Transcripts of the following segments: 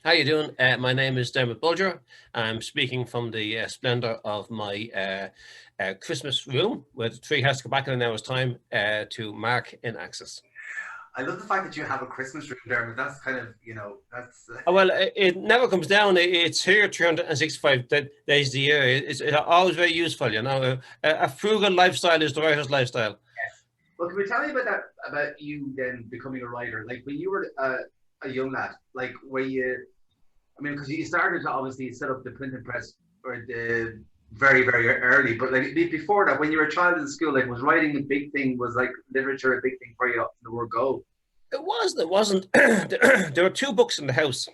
How you doing? My name is Dermot Bolger. I'm speaking from the splendor of my Christmas room, where the tree has to go back in an hour's time to Mark in Access. I love the fact that you have a Christmas room there, but that's kind of, that's Well, it never comes down. It's here 365 days a year. It's always very useful, you know. A frugal lifestyle is the writer's lifestyle. yes. Well, can we tell me about that, about you then becoming a writer? Like when you were a young lad, like were you, I mean, because you started to obviously set up the printing press or the very, very early, but like before that, when you were a child in school, like was writing a big thing, was like literature a big thing for you up in the word go? It was. It wasn't. There were two books in the house.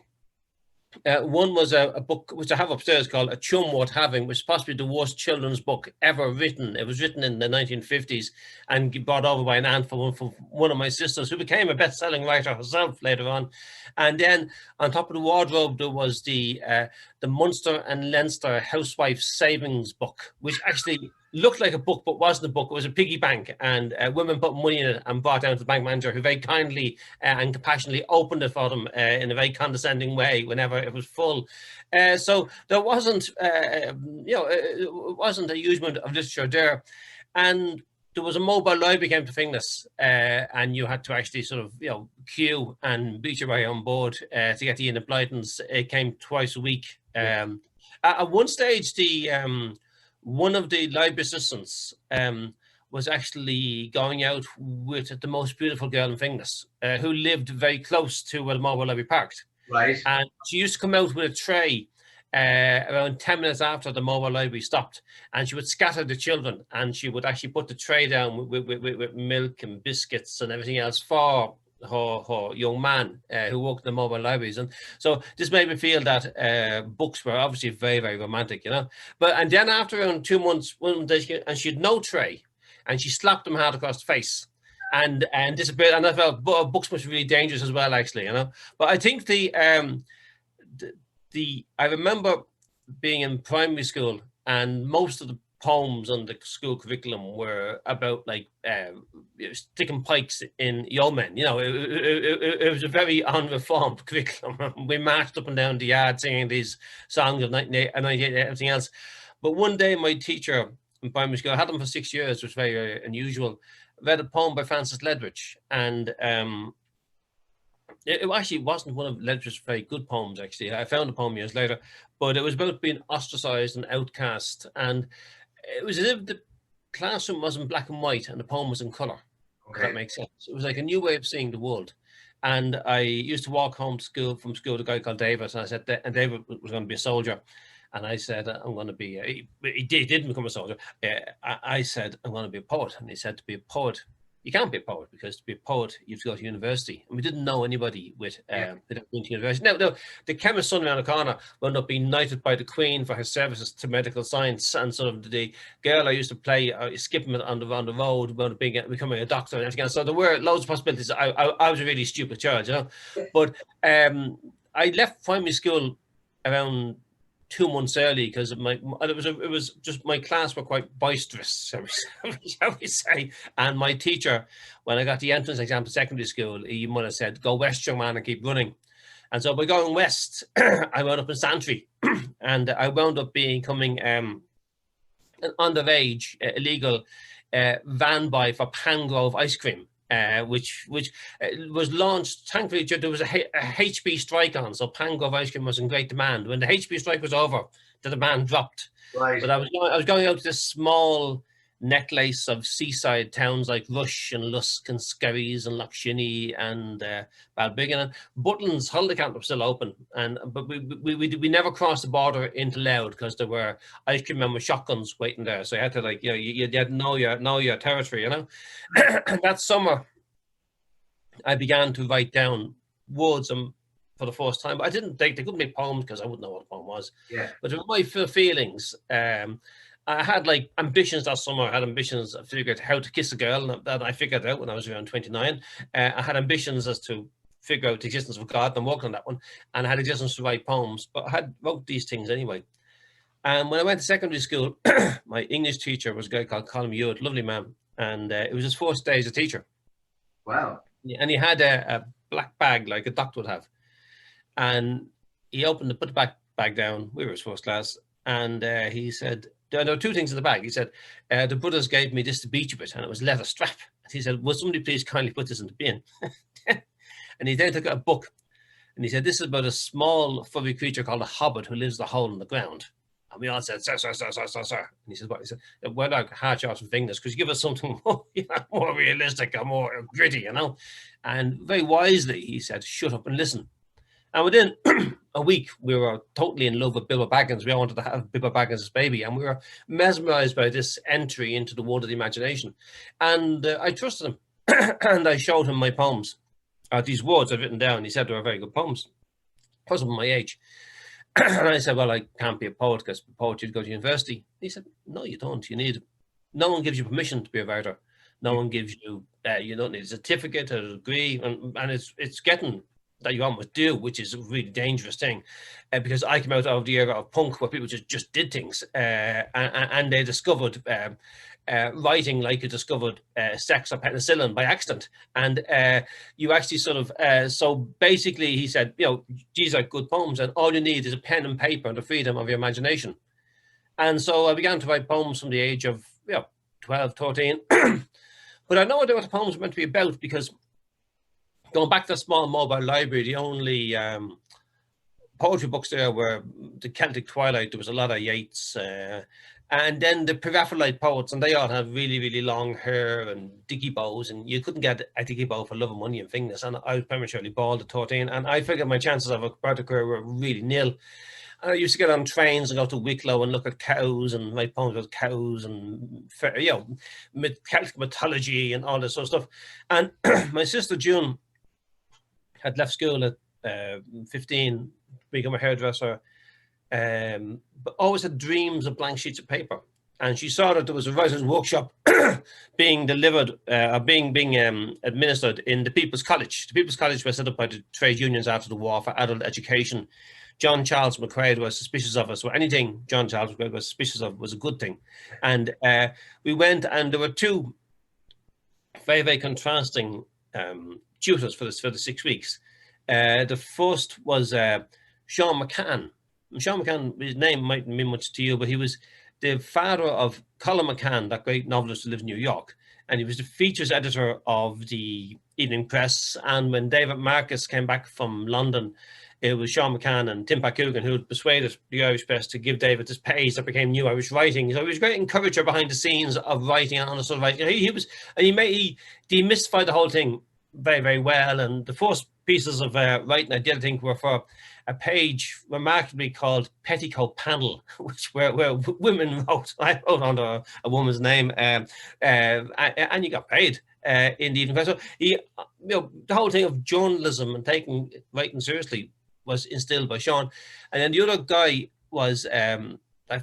One was a book which I have upstairs called A Chum Worth Having, which is possibly the worst children's book ever written. It was written in the 1950s and brought over by an aunt from one of my sisters, who became a best-selling writer herself later on. And then on top of the wardrobe, there was the Munster and Leinster Housewife Savings Book, which actually looked like a book but wasn't a book. It was a piggy bank, and women put money in it and brought down to the bank manager, who very kindly and compassionately opened it for them in a very condescending way whenever it was full. So there wasn't, it wasn't a huge amount of literature there. And there was a mobile library came to Finglas, and you had to actually sort of, queue and beat your way on board to get the Enid Blytons. It came twice a week. At one stage, the one of the library assistants was actually going out with the most beautiful girl in Finglas, who lived very close to where the mobile library parked. Right. And she used to come out with a tray around 10 minutes after the mobile library stopped, and she would scatter the children, and she would actually put the tray down with milk and biscuits and everything else for her young man who worked in the mobile libraries. And so this made me feel that books were obviously very, very romantic, you know. And then after around 2 months, one day, and she had no tray, and she slapped him hard across the face and disappeared. And I felt books must be really dangerous as well, actually, you know. But I think I remember being in primary school, and most of the poems on the school curriculum were about like sticking pikes in yeomen. You know, it was a very unreformed curriculum. We marched up and down the yard singing these songs of 98 and everything else. But one day, my teacher in primary school, I had them for 6 years, which was very unusual, read a poem by Francis Ledwidge, and it actually wasn't one of Ledwidge's very good poems, actually. I found the poem years later, but it was about being ostracized and outcast. And it was as if the classroom was in black and white and the poem was in color, if that Okay. makes sense. It was like a new way of seeing the world. And I used to walk home from school with a guy called David, and I said, and David was going to be a soldier. And I said, I'm going to be, he didn't become a soldier. I said, I'm going to be a poet. And he said, to be a poet, you can't be a poet, because to be a poet, you have to go to university. And we didn't know anybody with Yeah. going to university. Now, the chemist's son around the corner wound up being knighted by the Queen for his services to medical science. And sort of the girl I used to play, skipping on the road, wound up becoming a doctor and everything else. So there were loads of possibilities. I was a really stupid child, you know. But I left primary school around 2 months early, because it was just my class were quite boisterous, shall we say. And my teacher, when I got the entrance exam to secondary school, he might have said, "Go west, young man, and keep running." And so by going west, I wound up in Santry, and I wound up becoming an underage illegal van boy for Pangrove ice cream. Which was launched. Thankfully, there was a HB strike on, so Pangrove ice cream was in great demand. When the HB strike was over, the demand dropped. Right. But I was going out to this small necklace of seaside towns like Rush and Lusk and Skerries and Lochshinny and Balbriggan. And Butlin's holiday camp was still open, but we never crossed the border into Louth, because there were ice cream men with shotguns waiting there. So you had to, like, you had to know your territory, you know. And that summer, I began to write down words for the first time. But they couldn't make poems, because I wouldn't know what a poem was. Yeah. But my feelings. I had like ambitions that summer. I had ambitions. I figured how to kiss a girl, that I figured out when I was around 29. I had ambitions as to figure out the existence of God, and I'm working on that one. And I had ambitions to write poems, but I had wrote these things anyway. And when I went to secondary school, my English teacher was a guy called Colin Hewitt, lovely man. And it was his first day as a teacher. Wow. And he had a black bag like a doctor would have. And he opened put the bag down. We were his first class, and he said there were two things in the bag. He said the brothers gave me this to beat you with, and it was leather strap. He said, "Will somebody please kindly put this in the bin?" And he then took a book, and he said, "This is about a small furry creature called a hobbit who lives in a hole in the ground." And we all said, "Sir, sir, sir, sir, sir, sir." And he said, "What?" He said, "Well, like hard shots and fingers, because you give us something more, more realistic and more gritty, you know." And very wisely, he said, "Shut up and listen." And within a week, we were totally in love with Bilbo Baggins. We all wanted to have Bilbo Baggins' baby, and we were mesmerized by this entry into the world of the imagination. And I trusted him, and I showed him my poems. These words I've written down. He said they were very good poems. Plus, of my age. And I said, "Well, I can't be a poet because poetry you go to university." He said, "No, you don't. No one gives you permission to be a writer. No one gives you, you don't need a certificate or a degree. And it's getting that you almost do, which is a really dangerous thing, because I came out of the era of punk where people just did things, and they discovered writing like you discovered sex or penicillin by accident. And you actually sort of, so basically he said, these are good poems, and all you need is a pen and paper and the freedom of your imagination. And so I began to write poems from the age of 12, 13. But I know what the poems were meant to be about, because going back to the small mobile library, the only poetry books there were the Celtic Twilight. There was a lot of Yeats, and then the Pre-Raphaelite poets, and they all had really, really long hair and dicky bows, and you couldn't get a dicky bow for love of money and fingers. And I was prematurely bald at 13, and I figured my chances of a poetic career were really nil. And I used to get on trains and go to Wicklow and look at cows and write poems about cows and, Celtic mythology and all this sort of stuff. And my sister June had left school at 15 to become a hairdresser, but always had dreams of blank sheets of paper. And she saw that there was a writer's workshop being delivered, being administered in the People's College. The People's College was set up by the trade unions after the war for adult education. John Charles McQuaid was suspicious of us, so anything John Charles McQuaid was suspicious of was a good thing. And we went, and there were two very, very contrasting tutors for the 6 weeks. The first was Sean McCann. Sean McCann, his name mightn't mean much to you, but he was the father of Colin McCann, that great novelist who lives in New York. And he was the features editor of the Evening Press. And when David Marcus came back from London, it was Sean McCann and Tim Coogan who had persuaded the Irish press to give David this page that became New Irish Writing. So he was a great encourager behind the scenes of writing and honest writing. He demystified the whole thing very, very well. And the first pieces of writing I did, I think, were for a page remarkably called Petticoat Panel, where women wrote. I wrote under a woman's name, and you got paid in the Evening Press. So the whole thing of journalism and taking writing seriously was instilled by Sean. And then the other guy was a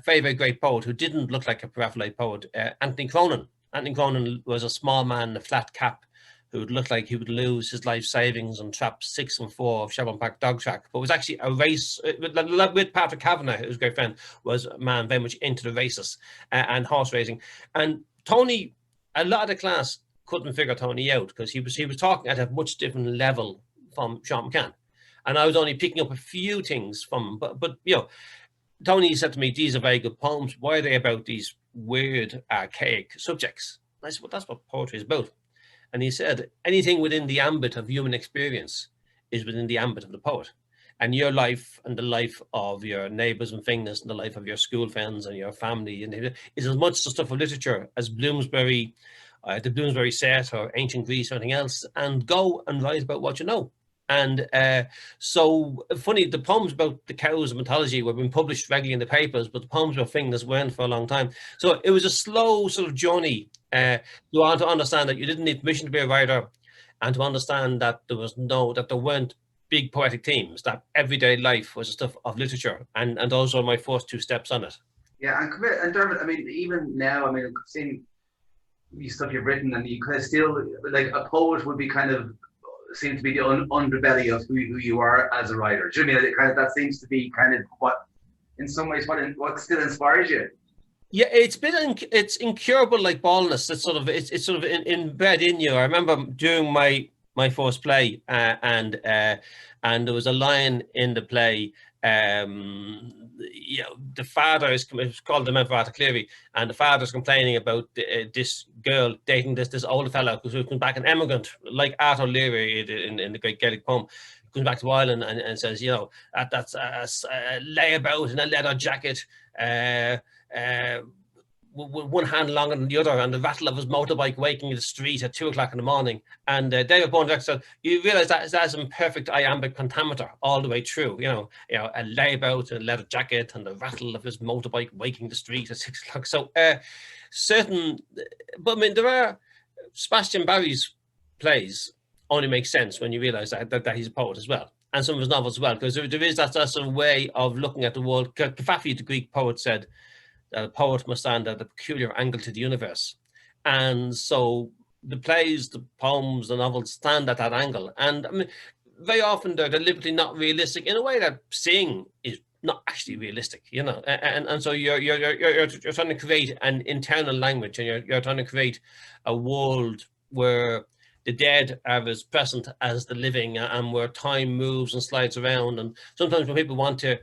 very, very great poet who didn't look like a Pre-Raphaelite poet, Anthony Cronin. Anthony Cronin was a small man in a flat cap who would look like he would lose his life savings on trap 6 and 4 of Shelbourne Park Dog Track. But it was actually a race with Patrick Kavanagh, who's a great friend, was a man very much into the races and horse racing. And Tony, a lot of the class couldn't figure Tony out because he was talking at a much different level from Sean McCann. And I was only picking up a few things from him. But Tony said to me, "These are very good poems. Why are they about these weird, archaic subjects?" I said, "Well, that's what poetry is about." And he said, anything within the ambit of human experience is within the ambit of the poet. And your life and the life of your neighbours and fingers and the life of your school friends and your family is as much the stuff of literature as Bloomsbury, the Bloomsbury set or ancient Greece or anything else. And go and write about what you know. And so funny, the poems about the cows and mythology were being published regularly in the papers, but the poems about fingers weren't for a long time. So it was a slow sort of journey to understand that you didn't need permission to be a writer, and to understand that there weren't big poetic themes, that everyday life was a stuff of literature. And those were my first two steps on it. Yeah, and Dermot, I mean, even now, I mean, seeing the stuff you've written, and you kind of still, like, a poet would be kind of seems to be the underbelly of who you are as a writer. Do you know what I mean? That seems to be kind of what, in some ways, what still inspires you. Yeah, it's incurable like baldness. It's sort of inbred in you. I remember doing my first play, and there was a line in the play You know, the father is, it's called the Memphis Cleary, and the father's complaining about this girl dating this older fella who comes back, an immigrant, like Arthur Leary in the great Gaelic poem, comes back to Ireland and says, you know, that's a layabout in a leather jacket, with one hand longer than the other, and the rattle of his motorbike waking the street at 2 o'clock in the morning. And David Bones said, you realize that's a perfect iambic pentameter all the way through. You know, a layabout, a leather jacket, and the rattle of his motorbike waking the street at 6 o'clock. So certain, but I mean, there are Sebastian Barry's plays only make sense when you realize that he's a poet as well, and some of his novels as well, because there is that sort of way of looking at the world. Cavafy, the Greek poet, said that a poet must stand at a peculiar angle to the universe. And so the plays, the poems, the novels stand at that angle. And I mean, very often they're deliberately not realistic in a way that seeing is not actually realistic, you know. And so you're trying to create an internal language, and you're trying to create a world where the dead are as present as the living, and where time moves and slides around. And sometimes when people want to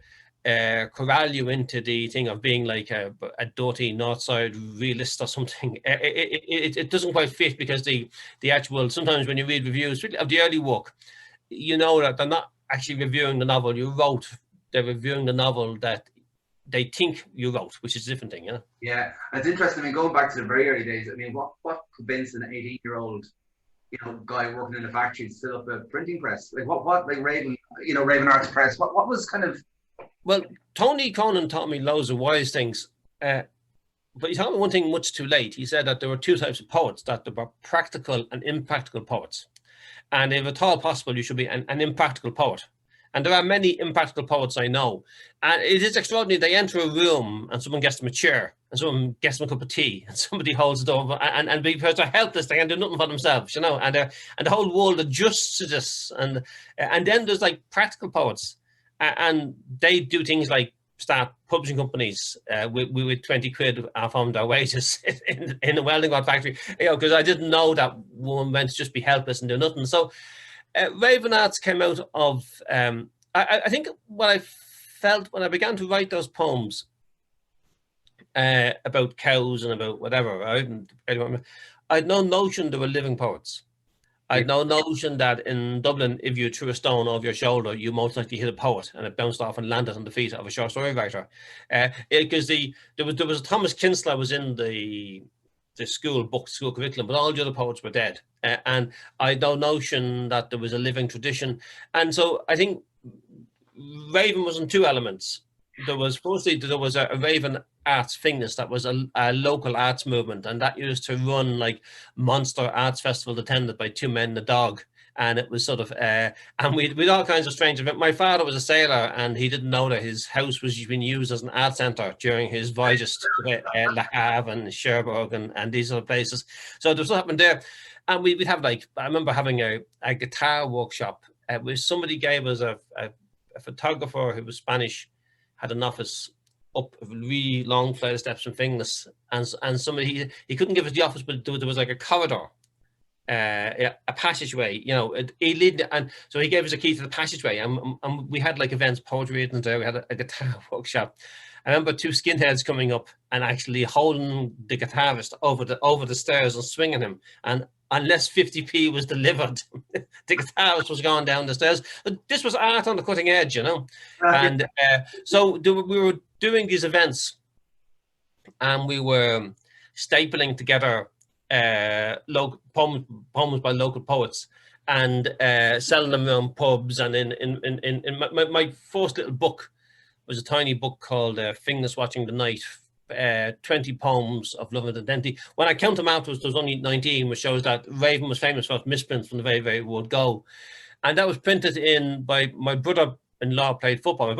corral you into the thing of being like a dirty north side realist or something, it doesn't quite fit, because the actual, sometimes when you read reviews of the early work, you know that they're not actually reviewing the novel you wrote, they're reviewing the novel that they think you wrote, which is a different thing, you know. Yeah, it's interesting. I mean, going back to the very early days, I mean, what convinced an 18-year-old, you know, guy working in a factory to set up a printing press? Like what like Raven, you know, Raven Arts Press, what was kind of... Well, Tony Conan taught me loads of wise things, but he taught me one thing much too late. He said that there were two types of poets, that there were practical and impractical poets. And if at all possible, you should be an impractical poet. And there are many impractical poets I know. And it is extraordinary. They enter a room and someone gets them a chair, and someone gets them a cup of tea, and somebody holds the door, and because they're helpless, they can do nothing for themselves, you know, and the whole world adjusts to this. And then there's like practical poets, and they do things like start publishing companies with 20 quid from their wages in a welding rod factory, you know, because I didn't know that one meant to just be helpless and do nothing. So Raven Arts came out of, I think what I felt when I began to write those poems about cows and about whatever, I had no notion they were living poets. I had no notion that in Dublin, if you threw a stone over your shoulder, you most likely hit a poet, and it bounced off and landed on the feet of a short story writer. Because there was Thomas Kinsler was in the school curriculum, but all the other poets were dead. And I had no notion that there was a living tradition. And so I think Raven was in two elements. There was a Raven Arts Fingers that was a local arts movement, and that used to run like monster arts festivals attended by two men and a dog. And it was sort of, and we'd all kinds of strange events. My father was a sailor, and he didn't know that his house was being used as an art centre during his voyages to Le Havre and Cherbourg and these other places. So there was what happened there. And we'd have, like, I remember having a guitar workshop, where somebody gave us a photographer who was Spanish, had an office up a really long flight of steps from Finglas, and somebody, he couldn't give us the office, but there was like a corridor, a passageway, you know, and so he gave us a key to the passageway, and we had like events, poetry readings there, we had a guitar workshop. I remember two skinheads coming up and actually holding the guitarist over the stairs and swinging him, and unless 50p was delivered, the guitarist was going down the stairs. But this was art on the cutting edge, you know. And so we were doing these events, and we were stapling together poems by local poets, and selling them around pubs. And in my first little book was a tiny book called Finglas Watching the Night, 20 poems of love and identity. When I count them out, there was only 19, which shows that Raven was famous for misprints from the very, very word go. And that was printed in by my brother-in-law played football.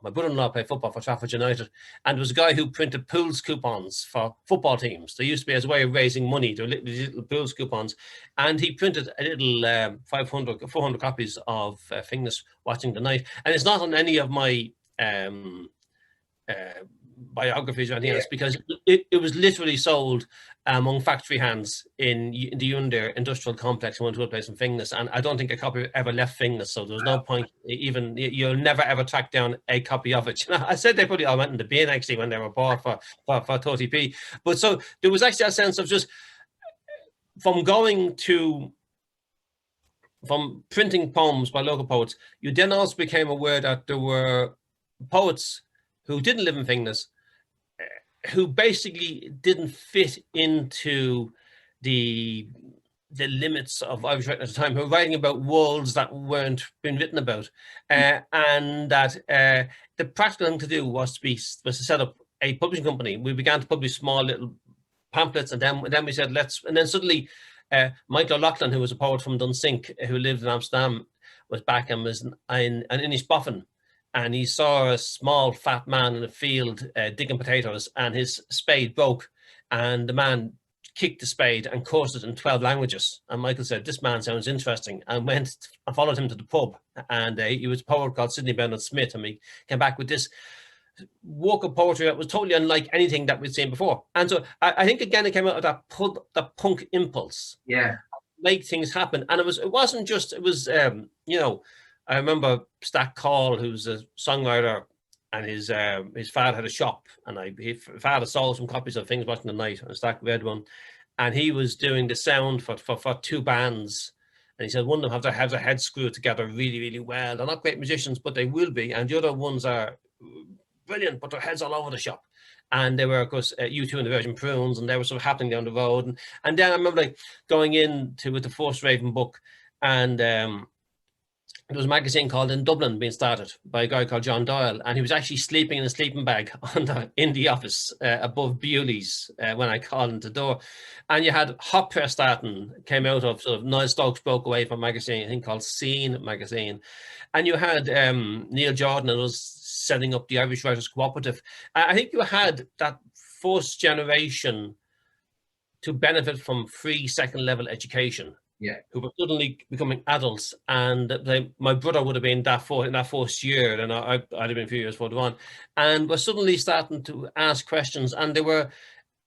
My brother-in-law played football for Trafford United. And there was a guy who printed pools coupons for football teams. There used to be, as a way of raising money, there were little pools coupons. And he printed a little 400 copies of Finglas Watching the Night. And it's not on any of my biographies or anything else, because it was literally sold among factory hands in the Yonder industrial complex in one place in Finglas, and I don't think a copy ever left Finglas, so there was no point. Even you'll never ever track down a copy of it. I said they probably all went in the bin actually when they were bought for 30p. But so there was actually a sense of just from printing poems by local poets, you then also became aware that there were poets who didn't live in Finglas, who basically didn't fit into the limits of Irish writing at the time, who were writing about worlds that weren't being written about, and that the practical thing to do was to set up a publishing company. We began to publish small little pamphlets, and then we said and then suddenly Michael O'Loughlin, who was a poet from Dunsink, who lived in Amsterdam, was back and was in Inishboffin. And he saw a small fat man in a field digging potatoes, and his spade broke, and the man kicked the spade and cursed it in 12 languages. And Michael said, "This man sounds interesting," and went and followed him to the pub. And he was a poet called Sidney Bernard Smith, and we came back with this work of poetry that was totally unlike anything that we'd seen before. And so I think again it came out of that punk impulse. Yeah, make things happen. And it wasn't just, it was I remember Stack Call, who's a songwriter, and his father had a shop, and his father sold some copies of Things Watching the Night, and Stack read one, and he was doing the sound for two bands, and he said one of them have their heads screwed together really, really well. They're not great musicians, but they will be, and the other ones are brilliant, but their heads all over the shop. And they were, of course, U2 and the Virgin Prunes, and they were sort of happening down the road. And then I remember going into with the first Raven book, and there was a magazine called In Dublin being started by a guy called John Doyle, and he was actually sleeping in a sleeping bag in the office above Bewley's when I called him to the door. And you had Hot Press starting, came out of sort of Niall Stokes broke away from a magazine, I think called Scene magazine. And you had Neil Jordan, who was setting up the Irish Writers Cooperative. I think you had that first generation to benefit from free second level education. Yeah, who were suddenly becoming adults, and my brother would have been in that first year, and I'd have been a few years further on, and were suddenly starting to ask questions, and they were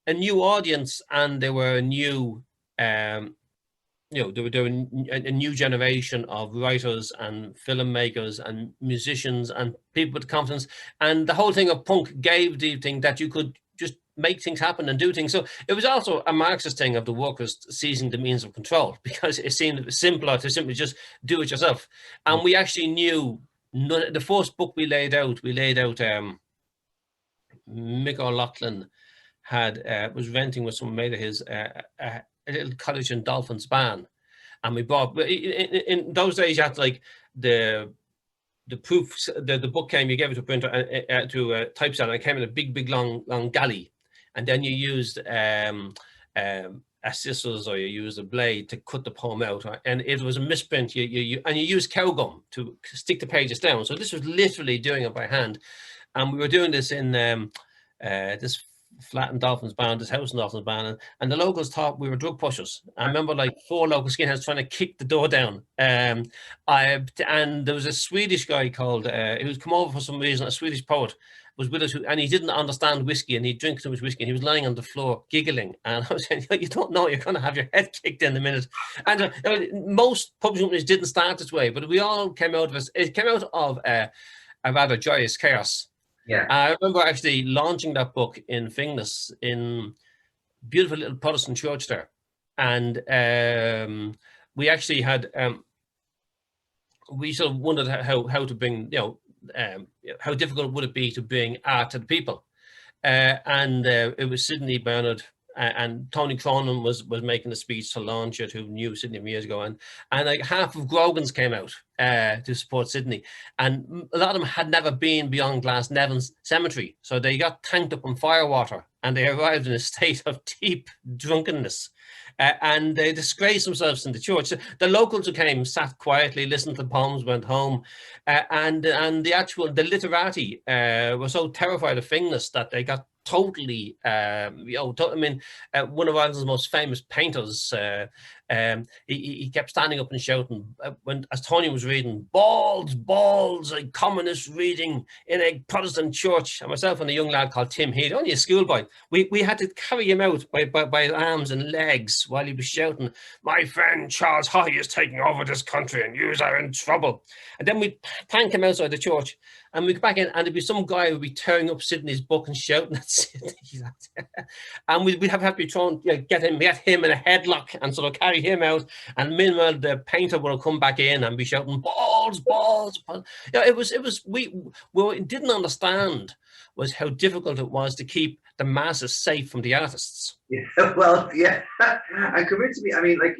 a new audience, and they were a new, they were a new generation of writers and filmmakers and musicians and people with confidence, and the whole thing of punk gave the thing that you could just make things happen and do things. So it was also a Marxist thing of the workers seizing the means of control, because it seemed simpler to simply just do it yourself. And we actually knew the first book we laid out Mick O'Loughlin was renting with some mate of his a little cottage in Dolphin's Ban, and we bought in those days you had like the proofs, the book came, you gave it to a printer to a typesetter, and it came in a big long galley, and then you used a scissors or you used a blade to cut the poem out, and it was a misprint. You used cow gum to stick the pages down. So this was literally doing it by hand, and we were doing this in this flat in Dolphin's Ban, this house in Dolphin's Ban, and the locals thought we were drug pushers. I remember like 4 local skinheads trying to kick the door down. And there was a Swedish guy called, who was come over for some reason, a Swedish poet was with us, and he didn't understand whiskey, and he'd drink too much whiskey, and he was lying on the floor giggling. And I was saying, you don't know, you're going to have your head kicked in a minute. And most publishing companies didn't start this way, but we all came out of it. It came out of a rather joyous chaos. Yeah, I remember actually launching that book in Finglas, in beautiful little Protestant church there, and we actually had we sort of wondered how to bring, how difficult would it be to bring art to the people, and it was Sidney Bernard and Tony Cronin was making a speech to launch it, who knew Sidney years ago, and like half of Grogan's came out to support Sidney, and a lot of them had never been beyond Glasnevin Cemetery, so they got tanked up on firewater, and they arrived in a state of deep drunkenness, and they disgraced themselves in the church. The locals who came sat quietly, listened to the poems, went home, and the literati were so terrified of Finglas that they got totally, one of Ireland's most famous painters, he kept standing up and shouting as Tony was reading, balls, balls, a communist reading in a Protestant church. And myself and a young lad called Tim Heath, only a schoolboy, we had to carry him out by arms and legs while he was shouting, my friend Charles High is taking over this country and you are in trouble. And then we'd thank him outside the church. And we'd go back in, and there'd be some guy who'd be tearing up Sydney's book and shouting at Sydney. And we'd have to be trying to get him in a headlock and sort of carry him out. And meanwhile, the painter would have come back in and be shouting, balls, balls, balls. Yeah, we didn't understand was how difficult it was to keep the masses safe from the artists. Yeah, well, yeah. And come to me, I mean, like,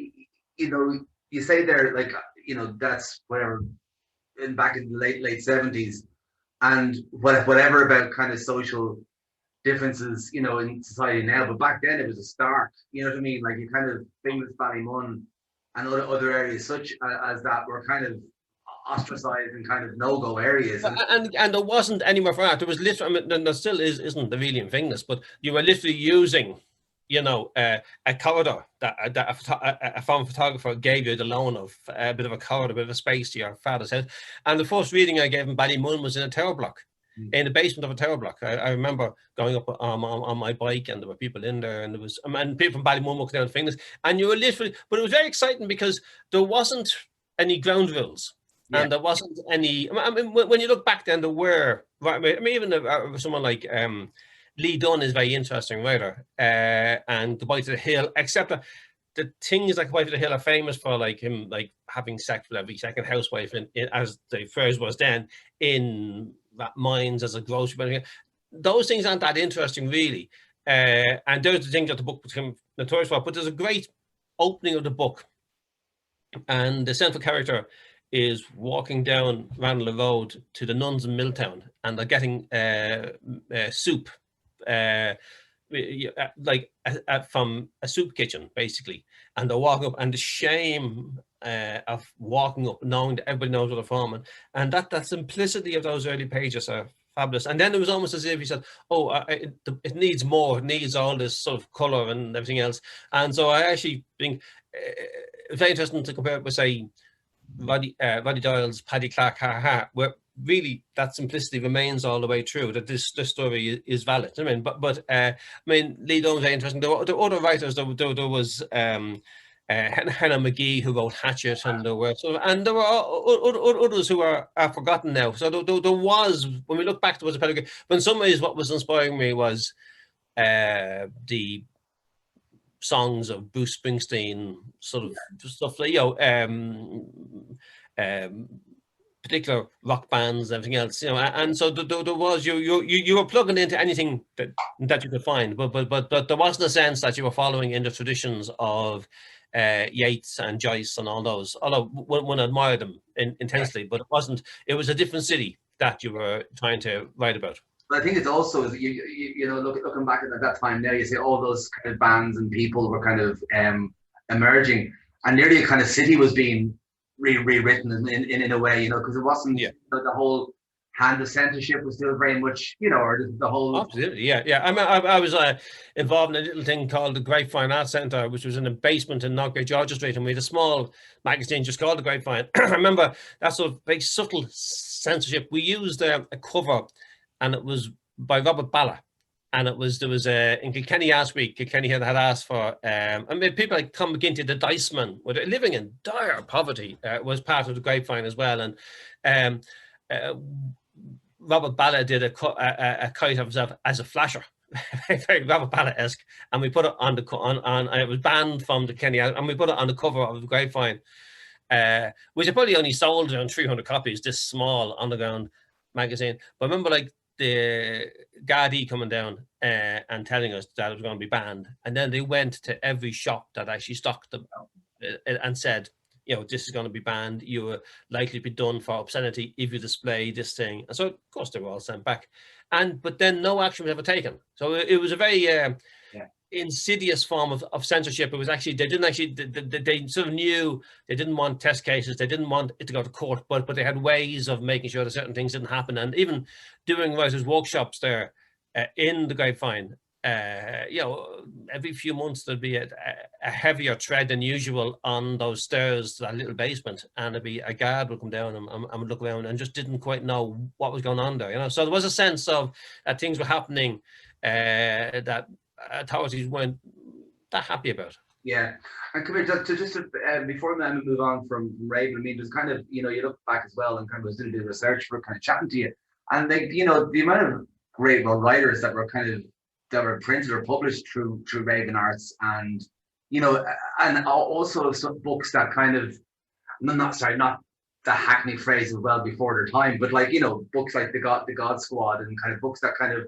you know, you say there, like, you know, that's whatever, back in the late 70s. And whatever about kind of social differences, you know, in society now, but back then it was a stark, you know what I mean? Like, you kind of famous Ballymun and other areas such as that were kind of ostracized and kind of no-go areas. And there wasn't anywhere for that. There was literally, I mean, there still isn't the really Finglas, but you were literally using, you know, a corridor that a foreign photographer gave you the loan of, a bit of a corridor, a bit of a space to your father's house. And the first reading I gave in Ballymun was in a tower block, in the basement of a tower block. I remember going up on my bike, and there were people in there, and there was, and people from Ballymun walking down Finglas, and you were literally, but it was very exciting because there wasn't any ground rules. Yeah. And there wasn't any, I mean, when you look back then, there were, I mean, even someone like, Lee Dunn is a very interesting writer, and Goodbye to the Hill, except the things like Goodbye to the Hill are famous for, like him like having sex with every second housewife, in as the phrase was then, in mines as a grocery. Those things aren't that interesting, really. And those are the things that the book became notorious for. But there's a great opening of the book, and the central character is walking down Ranelagh Road to the nuns in Milltown, and they're getting soup. Like from a soup kitchen, basically, and they're walking up, and the shame of walking up knowing that everybody knows what they're from, and that simplicity of those early pages are fabulous. And then it was almost as if he said, oh, it needs more, it needs all this sort of color and everything else. And so I actually think it's very interesting to compare it with, say, Roddy Doyle's Paddy Clark, Ha Ha, where really that simplicity remains all the way through, that this story is valid. I mean, but I mean, Lee Dunn was very interesting. There were other writers. There was Hannah McGee, who wrote Hatchet, and there were others who are forgotten now. So there was, when we look back, there was a pedigree. But in some ways, what was inspiring me was the songs of Bruce Springsteen, sort of stuff like, you know, particular rock bands and everything else, you know, and so there was, you were plugging into anything that you could find, but there wasn't a sense that you were following in the traditions of Yeats and Joyce and all those, although one admired them intensely, but it wasn't, it was a different city that you were trying to write about. But I think it's also, you know, looking back at that time now, you see all those kind of bands and people were kind of emerging, and nearly a kind of city was being rewritten in a way, you know, because it wasn't, you know, the whole hand of censorship was still very much, you know, or the whole. Absolutely, yeah. I mean, I was involved in a little thing called the Grapevine Art Centre, which was in a basement in Knockgate, Georgia Street, and we had a small magazine just called the Grapevine. I remember that sort of very subtle censorship. We used a cover, and it was by Robert Ballard. And there was in Kilkenny last week, Kilkenny had asked for, I mean, people like Tom McGinty, the Diceman, were living in dire poverty, was part of the Grapevine as well. And Robert Ballard did a kite of himself as a flasher, very Robert Ballard-esque, and we put it on it was banned from the Kilkenny, and we put it on the cover of the Grapevine, which I probably only sold around 300 copies, this small underground magazine. But I remember, like, the Gardaí coming down and telling us that it was going to be banned, and then they went to every shop that actually stocked them and said, you know, this is going to be banned. You are likely to be done for obscenity if you display this thing. And so, of course, they were all sent back, but then no action was ever taken. So it was a very insidious form of censorship. It was actually, they didn't actually, they sort of knew they didn't want test cases, they didn't want it to go to court, but they had ways of making sure that certain things didn't happen. And even doing writers' workshops there in the Grapevine, you know, every few months there'd be a heavier tread than usual on those stairs to that little basement, and there'd be a guard would come down and would look around and just didn't quite know what was going on there, you know. So there was a sense of that things were happening that authorities weren't that happy about. Yeah, and come here before we move on from Raven. I mean, there's kind of, you know, you look back as well and kind of was doing a bit of research for kind of chatting to you, and like, you know, the amount of great writers that were printed or published through Raven Arts, and you know, and also some books that kind of not the hackneyed phrases well before their time, but like, you know, books like the God Squad and kind of books that kind of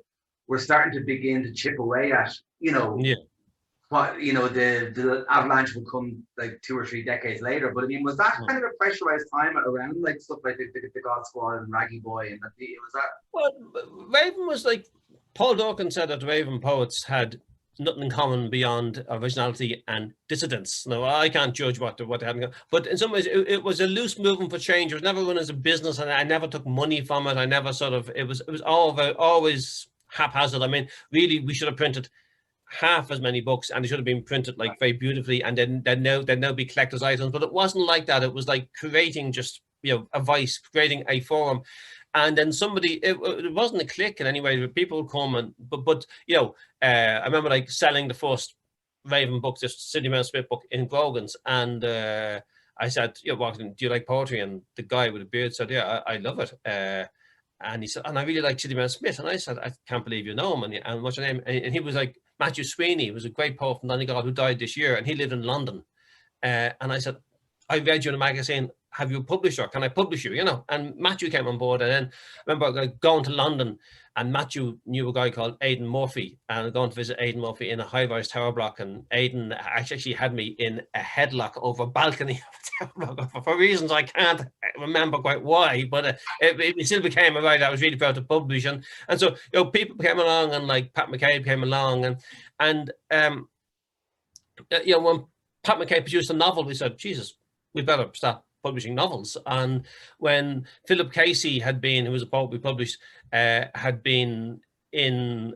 were starting to begin to chip away at, you know. Yeah. What, you know, the avalanche would come like 2 or 3 decades later. But I mean, was that kind of a pressurized time around like stuff like the God Squad and Raggy Boy, and was that? Well, Raven was like, Paul Dawkins said that the Raven poets had nothing in common beyond originality and dissidence. Now, I can't judge what they had, but in some ways it was a loose movement for change. It was never run as a business, and I never took money from it. I never sort of, it was always haphazard. I mean, really, we should have printed half as many books, and they should have been printed like very beautifully, and then they'd now be collector's items. But it wasn't like that. It was like creating just, you know, a voice, creating a forum. And then it wasn't a clique in any way, but people would come and, but you know, I remember like selling the first Raven book, this Sidney Mouse Smith book in Grogan's, and I said, you know, do you like poetry? And the guy with the beard said, yeah, I love it. And he said, and I really like Sidney Mouse Smith. And I said, I can't believe you know him. And what's your name? And he was like, Matthew Sweeney was a great poet from Donegal who died this year, and he lived in London. And I said, I read you in a magazine. Have you a publisher? Can I publish you? You know, and Matthew came on board. And then I remember going to London, and Matthew knew a guy called Aidan Murphy, and going to visit Aidan Murphy in a high-rise tower block. And Aidan actually had me in a headlock over a balcony of a tower block for reasons I can't remember quite why, but it still became a writer I was really proud to publish. And so, you know, people came along, and like Pat McCabe came along, and you know, when Pat McCabe produced a novel, we said, Jesus, we better stop publishing novels. And when Philip Casey who was a poet we published, had been in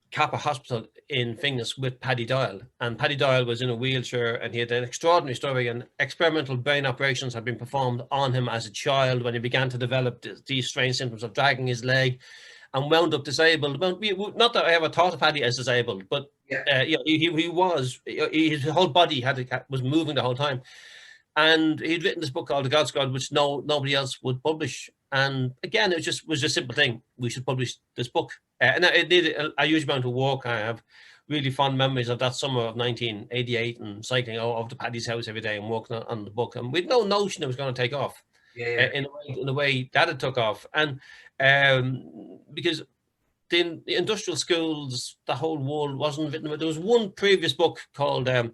Kappa Hospital in Finglas with Paddy Doyle, and Paddy Doyle was in a wheelchair, and he had an extraordinary story, and experimental brain operations had been performed on him as a child when he began to develop these strange symptoms of dragging his leg, and wound up disabled. Well, not that I ever thought of Paddy as disabled, but yeah. You know, he was, his whole body was moving the whole time. And he'd written this book called The God Squad, which nobody else would publish. And again, it was a simple thing. We should publish this book. And it needed a huge amount of work. I have really fond memories of that summer of 1988 and cycling over to Paddy's house every day and working on the book. And we had no notion it was going to take off in the way that it took off. And because the industrial schools, the whole world wasn't written. There was one previous book called The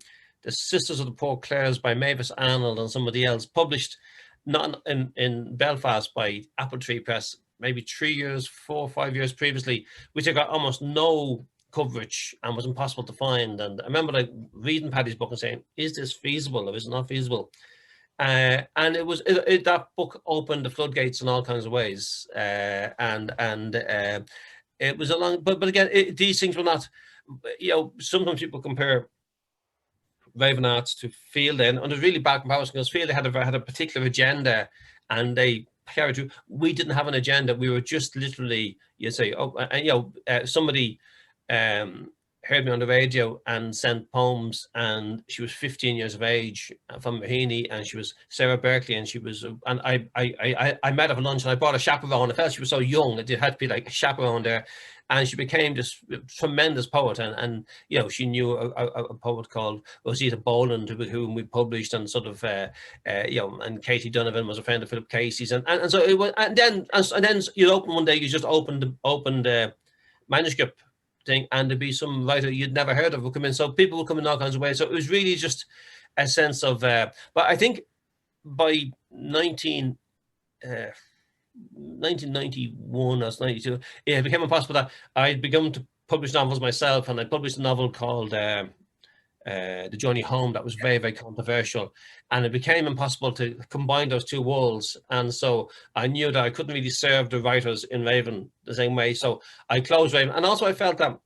Sisters of the Poor Clares by Mavis Arnold and somebody else, published not in Belfast by Apple Tree Press, maybe 4 or 5 years previously, which I got almost no coverage and was impossible to find. And I remember like reading Paddy's book and saying, is this feasible or is it not feasible? And that book opened the floodgates in all kinds of ways. It was a long, but again, these things were not, you know, sometimes people compare Raven Arts to Field Day, and there's really bad comparison because Field Day had a particular agenda, and they carried through. We didn't have an agenda. We were just literally, you say, somebody heard me on the radio and sent poems, and she was 15 years of age from Maheny, and she was Sarah Berkeley, and she was, and I met her for lunch, and I brought a chaperone. I felt she was so young that it had to be like a chaperone there, and she became this tremendous poet, and you know, she knew a poet called Rosita Boland, whom we published, and sort of you know, and Katie Donovan was a friend of Philip Casey's, and so it was, and then you open one day, you just opened the manuscript thing, and there'd be some writer you'd never heard of would come in. So people would come in all kinds of ways. So it was really just a sense of, but I think by 1991 or 92, it became impossible that I'd begun to publish novels myself, and I published a novel called The Journey Home, that was very, very controversial, and it became impossible to combine those two worlds. And so I knew that I couldn't really serve the writers in Raven the same way, so I closed Raven. And also I felt that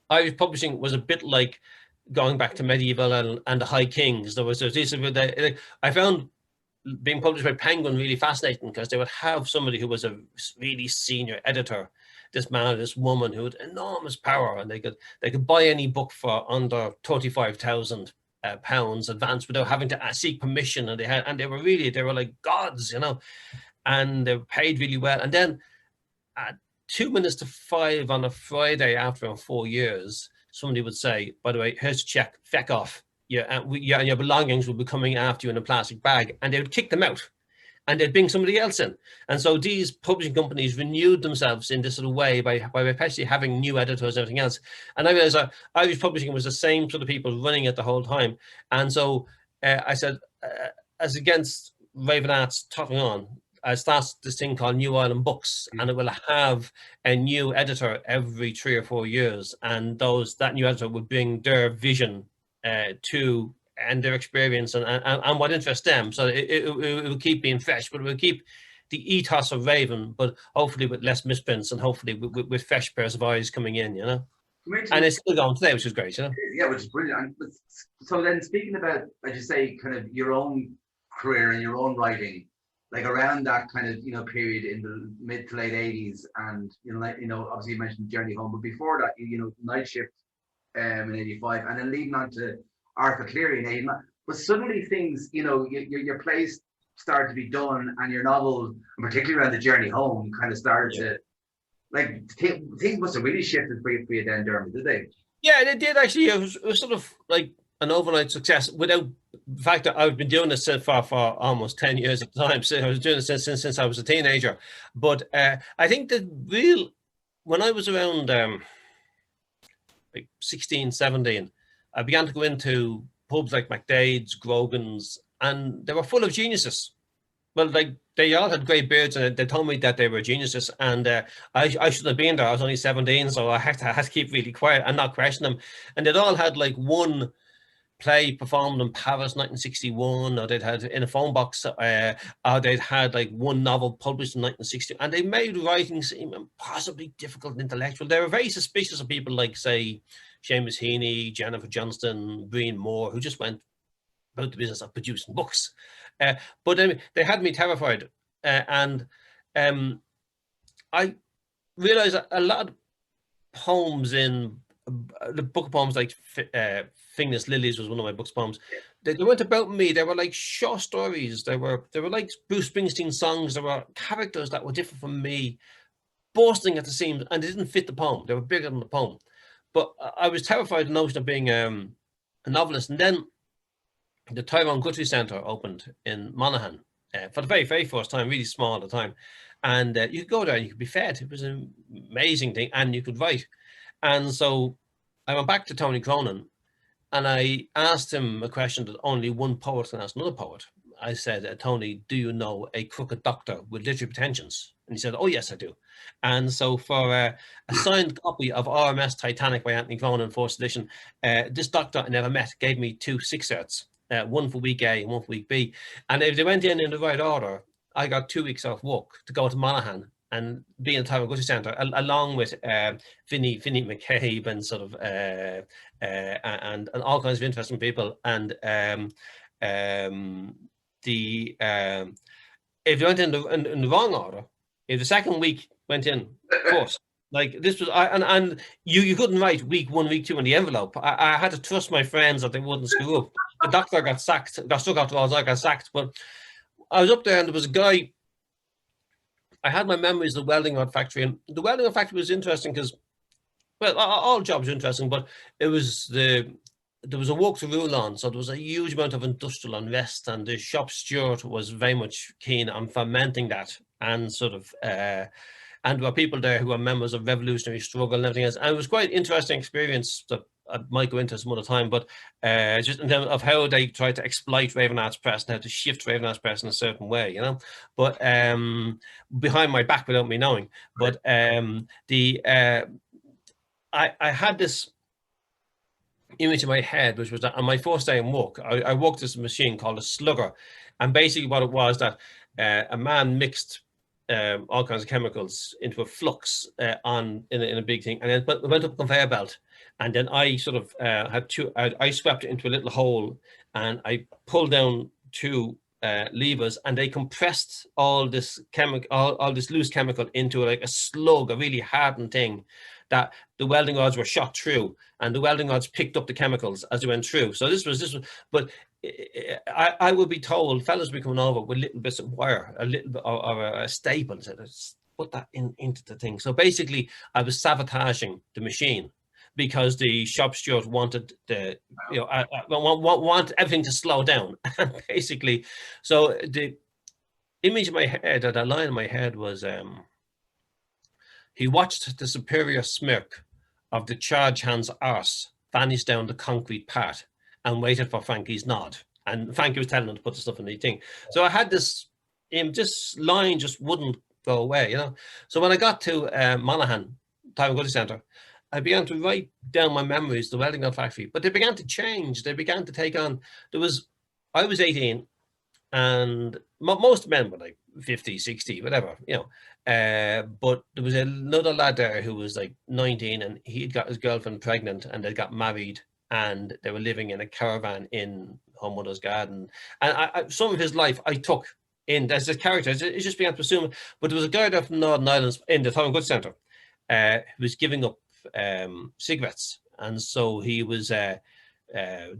Irish publishing was a bit like going back to medieval and the High Kings. There was this, I found being published by Penguin really fascinating, because they would have somebody who was a really senior editor, this man or this woman who had enormous power, and they could buy any book for under £35,000 advance without having to seek permission, and they were like gods, you know, and they were paid really well. And then at 2 minutes to 5 on a Friday after 4 years, somebody would say, by the way, here's a check, feck off. Yeah, and your belongings will be coming after you in a plastic bag, and they would kick them out, and they'd bring somebody else in. And so these publishing companies renewed themselves in this sort of way by especially having new editors and everything else. And I realized that Irish publishing was the same sort of people running it the whole time. And so I said, as against Raven Arts topping on, I started this thing called New Ireland Books, and it will have a new editor every 3 or 4 years, and that new editor would bring their vision to and their experience and what interests them. So it will keep being fresh, but it will keep the ethos of Raven, but hopefully with less misprints, and hopefully with fresh pairs of eyes coming in, you know. And it's still going today, which is great, you know. Yeah, which is brilliant. So then, speaking about, as you say, kind of your own career and your own writing, like around that kind of, you know, period in the mid to late 80s, and obviously you mentioned Journey Home, but before that, Night Shift in 85, and then leading on to Arthur Cleary in 89. But suddenly things, your plays started to be done, and your novel, and particularly around the Journey Home, kind of started to, like, things must have really shifted for you then, Dermot, did they? Yeah, they did actually. It was sort of like an overnight success, without the fact that I've been doing this for almost 10 years at the time. So I was doing this since I was a teenager. But I think when I was around like 16, 17, I began to go into pubs like McDade's, Grogan's, and they were full of geniuses. Well, like, they all had great beards, and they told me that they were geniuses, and I shouldn't have been there. I was only 17, so I had to keep really quiet and not question them. And they'd all had like one play performed in Paris 1961, or they'd had in a phone box, or they'd had like one novel published in 1960, and they made writing seem impossibly difficult and intellectual. They were very suspicious of people like, say, Seamus Heaney, Jennifer Johnston, Breen Moore, who just went about the business of producing books. But they had me terrified, and I realized that a lot of poems in the book of poems, like Fingness Lilies was one of my book's poems. They weren't about me. They were like short stories. They were like Bruce Springsteen songs. There were characters that were different from me, bursting at the seams, and they didn't fit the poem. They were bigger than the poem. But I was terrified of the notion of being a novelist. And then the Tyrone Guthrie Centre opened in Monaghan for the very, very first time, really small at the time. And you could go there and you could be fed. It was an amazing thing, and you could write. And so I went back to Tony Cronin, and I asked him a question that only one poet can ask another poet. I said, Tony, do you know a crooked doctor with literary pretensions? And he said, oh, yes, I do. And so for a signed copy of RMS Titanic by Anthony Cronin, 4th edition, this doctor I never met gave me 2 6-certs, one for week A and one for week B. And if they went in the right order, I got 2 weeks off work to go to Monaghan and be in the Tyrone Guthrie Centre, along with Vinnie McCabe and sort of and all kinds of interesting people. And if you went in the wrong order, if the second week went in first, like this was, and you couldn't write week 1, week 2 in the envelope. I had to trust my friends that they wouldn't screw up. The doctor got sacked, got stuck after all. I got sacked, but I was up there, and there was a guy. I had my memories of the welding rod factory, and the welding rod factory was interesting because, well, all jobs are interesting, but there was a work to rule on, so there was a huge amount of industrial unrest, and the shop steward was very much keen on fermenting that, and sort of, and there were people there who were members of revolutionary struggle and everything else, and it was quite an interesting experience that I might go into some other time, but just in terms of how they tried to exploit Raven Arts Press and how to shift Raven Arts Press in a certain way, you know, but behind my back without me knowing. But I had this image in my head, which was that on my first day in work, I worked this machine called a slugger, and basically what it was that a man mixed all kinds of chemicals into a flux in a big thing, and then went up a conveyor belt, and then I sort of I swept it into a little hole, and I pulled down two levers, and they compressed all this chemical, all this loose chemical into like a slug, a really hardened thing that the welding rods were shot through, and the welding rods picked up the chemicals as they went through. So this was, but I would be told, fellas would be coming over with little bits of wire, a little bit or a staple, and said, let's put that into the thing. So basically, I was sabotaging the machine because the shop steward wanted the, want everything to slow down. And basically, so the image in my head, or the line in my head was, he watched the superior smirk of the charge hand's arse vanish down the concrete path and waited for Frankie's nod. And Frankie was telling him to put the stuff in the thing. So I had this line just wouldn't go away, you know. So when I got to Monaghan, Time and Goods Centre, I began to write down my memories, the welding rod factory, but they began to change. They began to take on, I was 18, and most men were like 50, 60, whatever, you know. But there was another lad there who was like 19, and he'd got his girlfriend pregnant, and they got married, and they were living in a caravan in her mother's garden. And some of his life I took in as a character. It just began to assume. But there was a guy there from Northern Ireland in the Time and Goods Centre who was giving up cigarettes, and so he was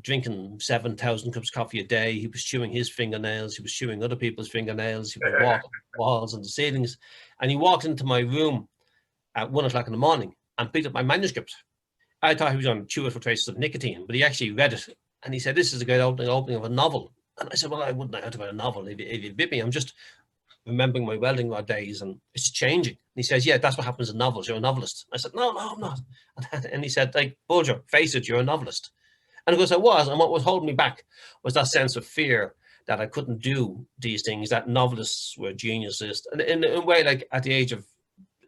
drinking 7,000 cups of coffee a day. He was chewing his fingernails. He was chewing other people's fingernails. He was walking the walls and the ceilings. And he walked into my room at 1 o'clock in the morning and picked up my manuscript. I thought he was going to chew it for traces of nicotine, but he actually read it. And he said, this is a good opening of a novel. And I said, well, I wouldn't have to write a novel if you bit me. I'm just remembering my welding rod days, and it's changing. And he says, yeah, that's what happens in novels. You're a novelist. I said, no, I'm not. And he said, like, Bolger, face it, you're a novelist. And of course I was, and what was holding me back was that sense of fear that I couldn't do these things, that novelists were geniuses, and in a way, like at the age of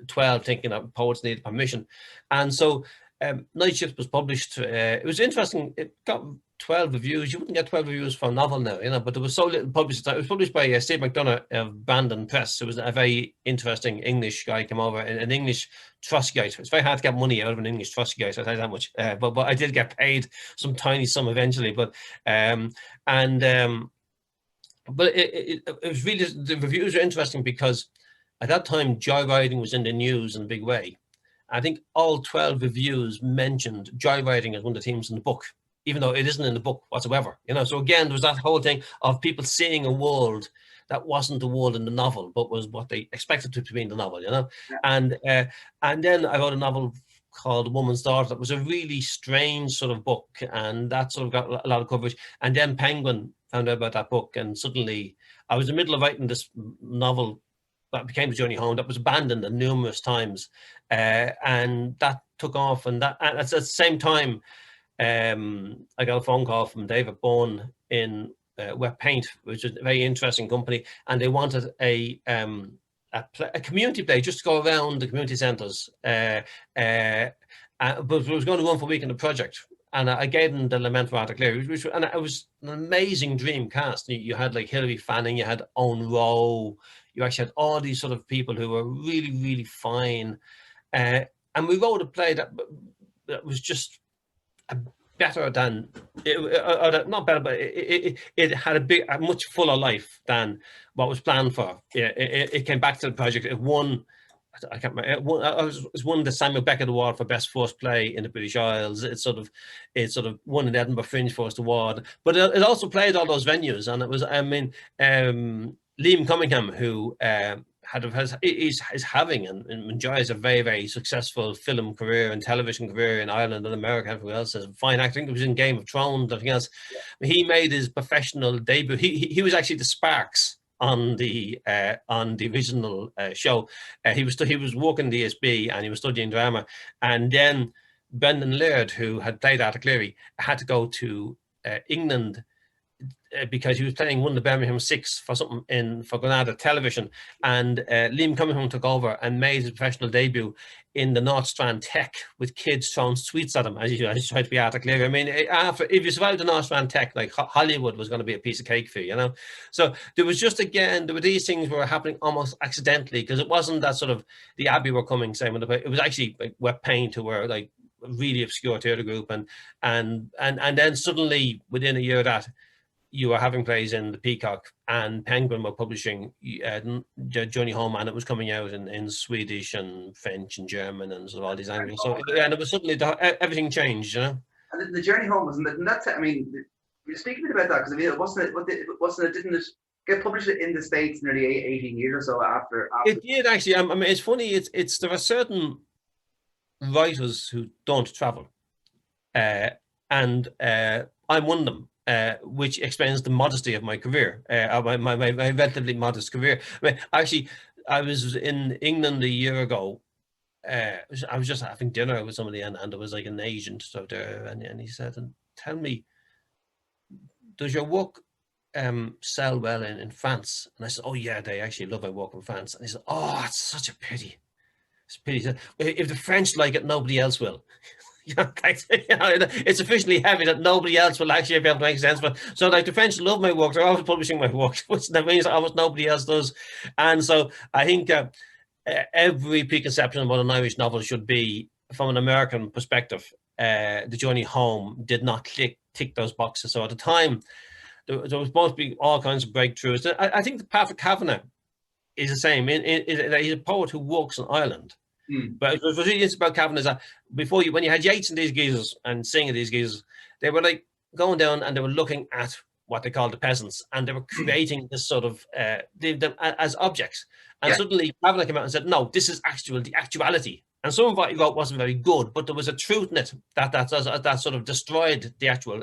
12, thinking that poets needed permission. And so Night Shift was published. It was interesting. It got 12 reviews. You wouldn't get 12 reviews for a novel now, you know, but there was so little published. It was published by Steve McDonough of Brandon Press. It was a very interesting English guy came over, an English trust guy. It's very hard to get money out of an English trust guy, so I tell you that much. But I did get paid some tiny sum eventually. But it was really, the reviews were interesting because at that time joyriding was in the news in a big way. I think all 12 reviews mentioned joyriding as one of the themes in the book, even though it isn't in the book whatsoever, you know. So again, there was that whole thing of people seeing a world that wasn't the world in the novel, but was what they expected it to be in the novel, you know. Yeah. And then I wrote a novel called Woman's Daughter that was a really strange sort of book, and that sort of got a lot of coverage. And then Penguin found out about that book, and suddenly I was in the middle of writing this novel that became The Journey Home, that was abandoned numerous times, and that took off. And at the same time, I got a phone call from David Bourne in Wet Paint, which is a very interesting company, and they wanted a community play just to go around the community centres, but it was going to run for a week in the project. And I gave them The Lament for Arthur Cleary, and it was an amazing dream cast. You had like Hilary Fanning, you had Owen Rowe, you actually had all these sort of people who were really, really fine. And we wrote a play that was just better than, not better, but it had a much fuller life than what was planned for. It came back to the project. It won, I can't remember. It won the Samuel Beckett Award for Best First Play in the British Isles. It sort of won an Edinburgh Fringe First Award. But it also played all those venues, and it was, I mean, Liam Cunningham, who is having and enjoys a very, very successful film career and television career in Ireland and America. Everyone else is fine acting. He was in Game of Thrones and everything else. Yeah. He made his professional debut. He was actually the Sparks on the original show. He was working DSB and he was studying drama. And then Brendan Laird, who had played Arthur Cleary, had to go to England because he was playing one of the Birmingham Six for something for Granada Television, and Liam Cunningham took over and made his professional debut in the North Strand Tech with kids throwing sweets at him as he tried to be Arthur Cleary. I mean, if you survived the North Strand Tech, like Hollywood was going to be a piece of cake for you, you know. So there was just, again, there were these things were happening almost accidentally, because it wasn't that sort of the Abbey were coming saying it was actually like Wet Paint, who were like a really obscure theatre group, and then suddenly within a year of that, you were having plays in the Peacock, and Penguin were publishing Journey Home, and it was coming out in Swedish and French and German and sort of all these languages. So and it was suddenly everything changed, you know. And the Journey Home wasn't it? And that's, I mean, we're speaking a bit about that, because I mean, didn't it get published in the States nearly 18 years or so after? It did, actually. I mean, it's funny. It's there are certain writers who don't travel, and I'm one of them. Which explains the modesty of my career, my relatively modest career. I mean, actually, I was in England a year ago. I was just having dinner with somebody, and there was like an agent out there, and he said, "And tell me, does your work sell well in France?" And I said, "Oh yeah, they actually love my work in France." And he said, "Oh, it's such a pity. It's a pity. He said, if the French like it, nobody else will." It's sufficiently heavy that nobody else will actually be able to make sense. But so, like, the French love my work; they're always publishing my work, which that means almost nobody else does. And so, I think every preconception about an Irish novel should be, from an American perspective, The Journey Home did not tick those boxes. So at the time, there was supposed to be all kinds of breakthroughs. I think that Patrick Kavanagh is the same. He's a poet who walks in Ireland. But what was really interesting about Kavanagh is that when you had Yeats and these geezers and singing these geezers, they were like going down and they were looking at what they called the peasants, and they were creating this sort of them as objects. And suddenly Kavanagh came out and said, "No, this is the actuality." And some of what he wrote wasn't very good, but there was a truth in it that sort of destroyed the actual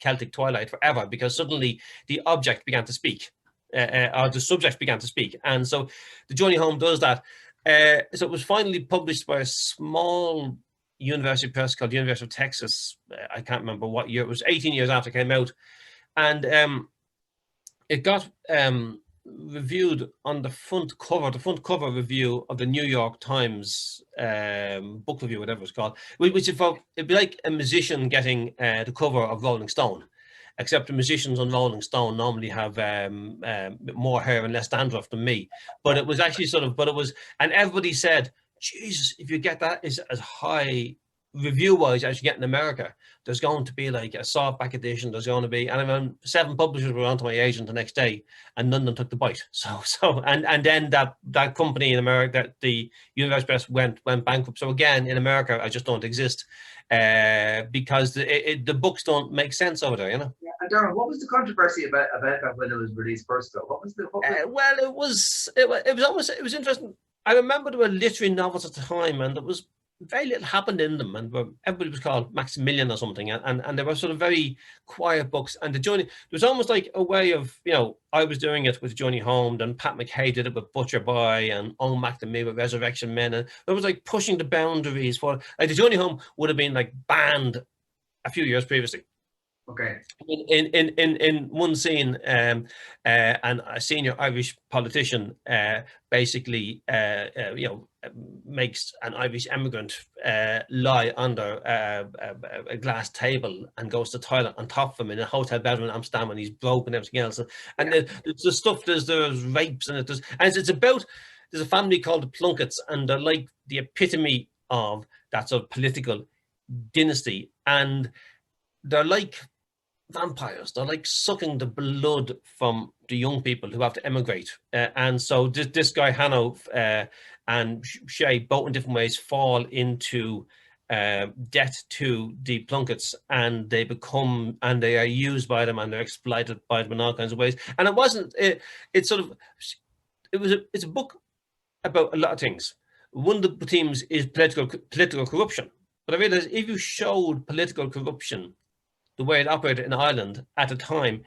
Celtic twilight forever, because suddenly the object began to speak, or the subject began to speak. And so The Journey Home does that. So it was finally published by a small university press called the University of Texas. I can't remember what year. It was 18 years after it came out. And it got reviewed on the front cover review of the New York Times book review, whatever it's called, which it'd be like a musician getting the cover of Rolling Stone. Except the musicians on Rolling Stone normally have more hair and less dandruff than me. But it was actually and everybody said, Jesus, if you get that is as high review-wise as you get in America, there's going to be like a softback edition, there's going to be, and 7 publishers were on to my agent the next day, and none of them took the bite. And then that company in America, that the University Press went bankrupt. So again, in America, I just don't exist. Because the books don't make sense over there, you know. Yeah, and Dermot, what was the controversy about that when it was released first, though? Well, it was interesting. I remember there were literary novels at the time, and there was very little happened in them, and everybody was called Maximilian or something, and they were sort of very quiet books. And there was almost like a way of, you know, I was doing it with Journey Home, and Pat McKay did it with Butcher Boy, and Owen McNamee with Resurrection Men, and it was like pushing the boundaries for, like, the Journey Home would have been like banned a few years previously. Okay. In one scene, and a senior Irish politician basically, makes an Irish immigrant lie under a glass table and goes to the toilet on top of him in a hotel bedroom in Amsterdam, and he's broke and everything else. And the stuff, there's rapes, and it's about, there's a family called the Plunkets, and they're like the epitome of that sort of political dynasty, and they're like vampires. They're like sucking the blood from the young people who have to emigrate. And so this guy, Hanno, and Shay, both in different ways, fall into debt to the Plunkets, and they are used by them, and they're exploited by them in all kinds of ways. And it's a book about a lot of things. One of the themes is political corruption. But I realize if you showed political corruption the way it operated in Ireland at the time,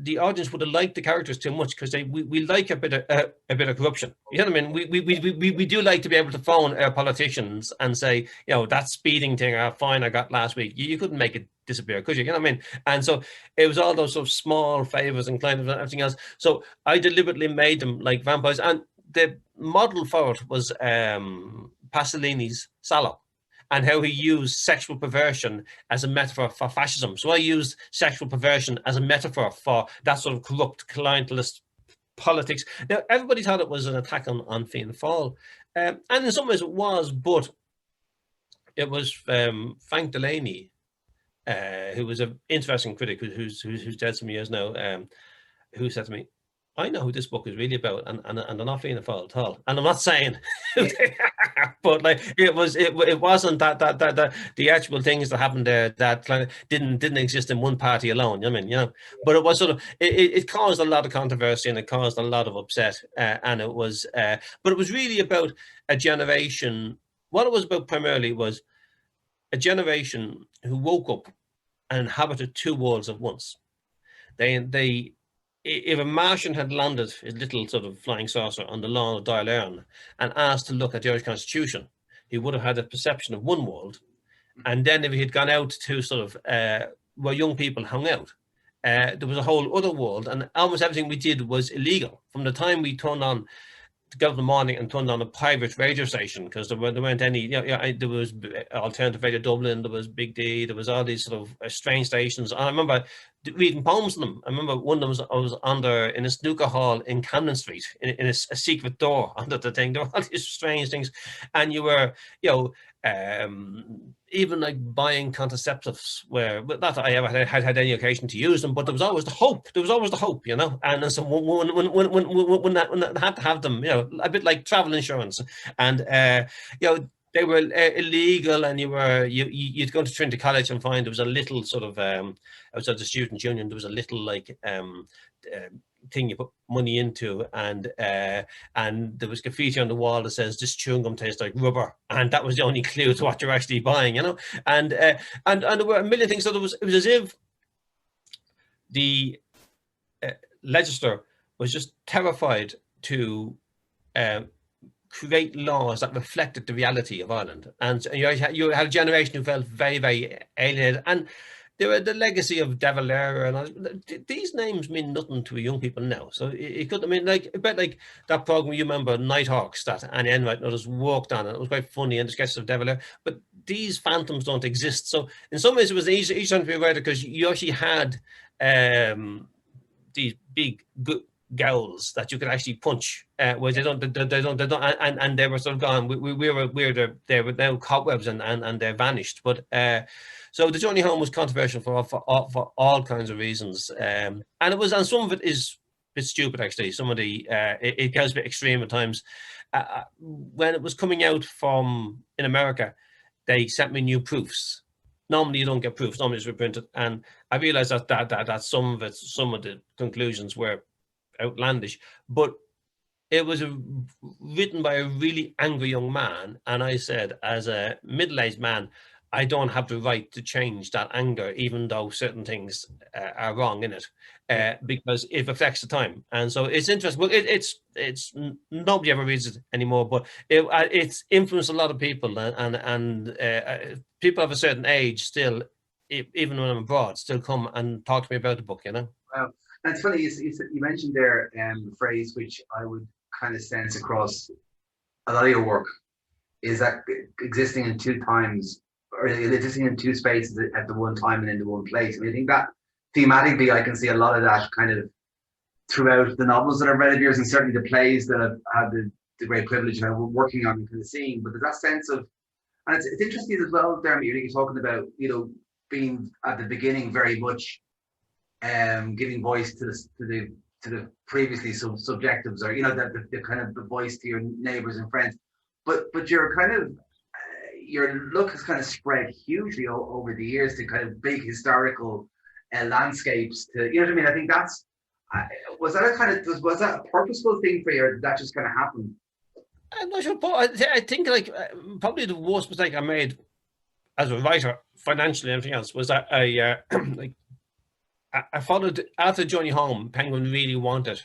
the audience would have liked the characters too much because we like a bit of corruption. You know what I mean? We do like to be able to phone our politicians and say, you know, that speeding thing, fine I got last week. You couldn't make it disappear, could you? You know what I mean? And so it was all those sort of small favors and kind of everything else. So I deliberately made them like vampires, and the model for it was Pasolini's Salo, and how he used sexual perversion as a metaphor for fascism. So I used sexual perversion as a metaphor for that sort of corrupt clientelist politics. Now, everybody thought it was an attack on Fianna Fáil, and in some ways it was, but it was Frank Delaney, who was an interesting critic who's dead some years now, who said to me, I know who this book is really about, and they're not Fianna Fáil at all. And I'm not saying, but like it wasn't that the actual things that happened there that didn't exist in one party alone. I mean, you know, but it was sort of it caused a lot of controversy and it caused a lot of upset, and it was, but it was really about a generation. What it was about primarily was a generation who woke up and inhabited two worlds at once. They if a Martian had landed his little sort of flying saucer on the lawn of Dáil and asked to look at the Irish Constitution, he would have had a perception of one world. And then if he had gone out to sort of where young people hung out, there was a whole other world, and almost everything we did was illegal. From the time we turned on to go up in the morning and turned on a private radio station, because there weren't any, you know, there was Alternative Radio Dublin, there was Big D, there was all these sort of strange stations. And I remember reading poems to them. I remember one of them was under in a snooker hall in Camden Street, in a secret door under the thing. There were all these strange things, and you were, you know, even like buying contraceptives, where not that I ever had any occasion to use them, but there was always the hope. There was always the hope, you know. And so when that had to have them, you know, a bit like travel insurance, and you know, they were illegal, and you'd go to Trinity College and find there was a little sort of outside the student union, there was a little like thing you put money into, and there was graffiti on the wall that says this chewing gum tastes like rubber, and that was the only clue to what you're actually buying, you know. And there were a million things. So it was as if the legislature was just terrified to create laws that reflected the reality of Ireland, and you had a generation who felt very, very alienated. And they were the legacy of De Valera, and these names mean nothing to young people now. So it could, I mean, like a bit like that program you remember, Nighthawks, that Annie Enright and others worked on, and it was quite funny, and the sketches of De Valera. But these phantoms don't exist. So in some ways, it was easy time to be aware, because you actually had these big gowls that you could actually punch, where they don't, and they were sort of gone. They were now cobwebs, and they're vanished. But so the journey home was controversial for all kinds of reasons, and it was, and some of it is a bit stupid actually. Some of the it gets a bit extreme at times. When it was coming out from in America, they sent me new proofs. Normally you don't get proofs. Normally it's reprinted, and I realized that some of the conclusions were outlandish, but it was written by a really angry young man, and I said, as a middle-aged man, I don't have the right to change that anger, even though certain things are wrong in it, because it reflects the time. And so it's interesting. Well, it's nobody ever reads it anymore, but it's influenced a lot of people, and people of a certain age still, even when I'm abroad, still come and talk to me about the book, you know. Wow. And it's funny, you mentioned there a phrase which I would kind of sense across a lot of your work, is that existing in two times, or existing in two spaces at the one time and in the one place. I mean, I think that thematically, I can see a lot of that kind of throughout the novels that I've read of yours, and certainly the plays that I've had the great privilege of working on and kind of seeing. But there's that sense of, and it's interesting as well, Dermot, you're talking about, you know, being at the beginning very much giving voice to the previously subjectives, or, you know, the kind of the voice to your neighbors and friends, but your kind of your look has kind of spread hugely over the years to kind of big historical landscapes, to, you know what I mean. I think that's was that a purposeful thing for you, or did that just kind of happen? I'm not sure, but I think like probably the worst mistake I made as a writer, financially and everything else, was that I like I followed after Journey Home. Penguin really wanted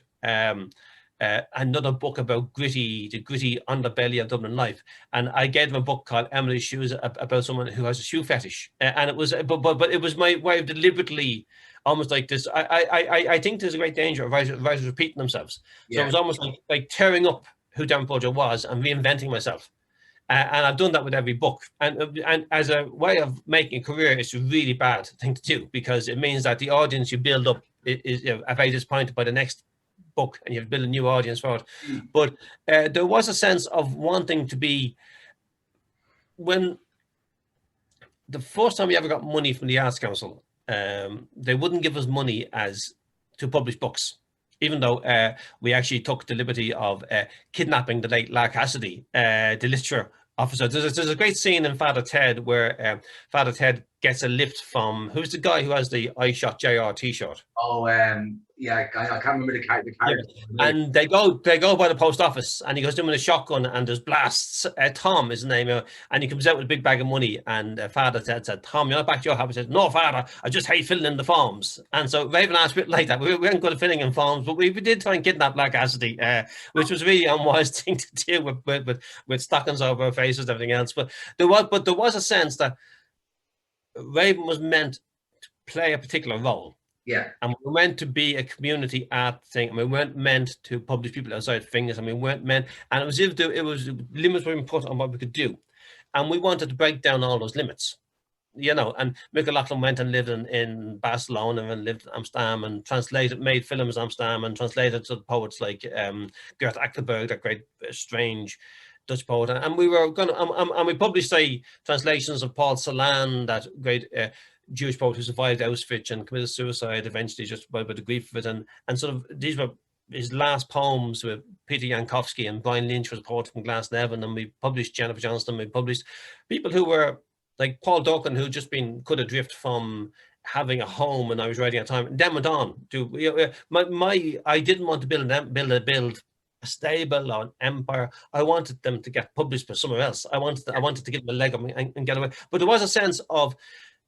another book about the gritty underbelly of Dublin life, and I gave them a book called Emily's Shoes about someone who has a shoe fetish, and it was but it was my way of deliberately, almost like this. I think there's a great danger of writers repeating themselves. So it Yeah. was almost like tearing up who Dermot Bolger was and reinventing myself. And I've done that with every book. And as a way of making a career, it's a really bad thing to do, because it means that the audience you build up is very disappointed by the next book, and you have to build a new audience for it. Mm. But there was a sense of wanting to be, when the first time we ever got money from the Arts Council, they wouldn't give us money as to publish books, even though we actually took the liberty of kidnapping the late Lark Cassidy, the literature officer. There's a great scene in Father Ted where Father Ted gets a lift from, who's the guy who has the I Shot JR t-shirt? Oh, yeah, I can't remember the character. Yeah. And they go by the post office, and he goes in with a shotgun, and there's blasts. Tom is his name, and he comes out with a big bag of money. And Father said, "Tom, you're not back to your house." He says, "No, Father, I just hate filling in the forms." And so Raven asked a bit like that. We weren't good at filling in forms, but we did try and kidnap Black Cassidy, which was really an unwise thing to do with stockings over our faces and everything else. But there was a sense that Raven was meant to play a particular role. Yeah. And we were meant to be a community art thing, and we weren't meant to publish people outside Fingers, and we weren't meant, and it was limits were put on what we could do, and we wanted to break down all those limits, and Michael Laughlin went and lived in Barcelona and lived in Amsterdam and made films in Amsterdam and translated to poets like Gert Achterberg, that great strange Dutch poet, and we were going to, and we published, say, translations of Paul Celan, that great Jewish poet who survived Auschwitz and committed suicide eventually just by the grief of it, and sort of these were his last poems with Peter Jankowski, and Brian Lynch was a poet from Glasnevin, and we published Jennifer Johnston, we published people who were like Paul Duncan, who just cut adrift from having a home, and I was writing at the time, and then went on to I didn't want to build a stable or an empire. I wanted them to get published by somewhere else. I wanted to give them a leg up and get away. But there was a sense of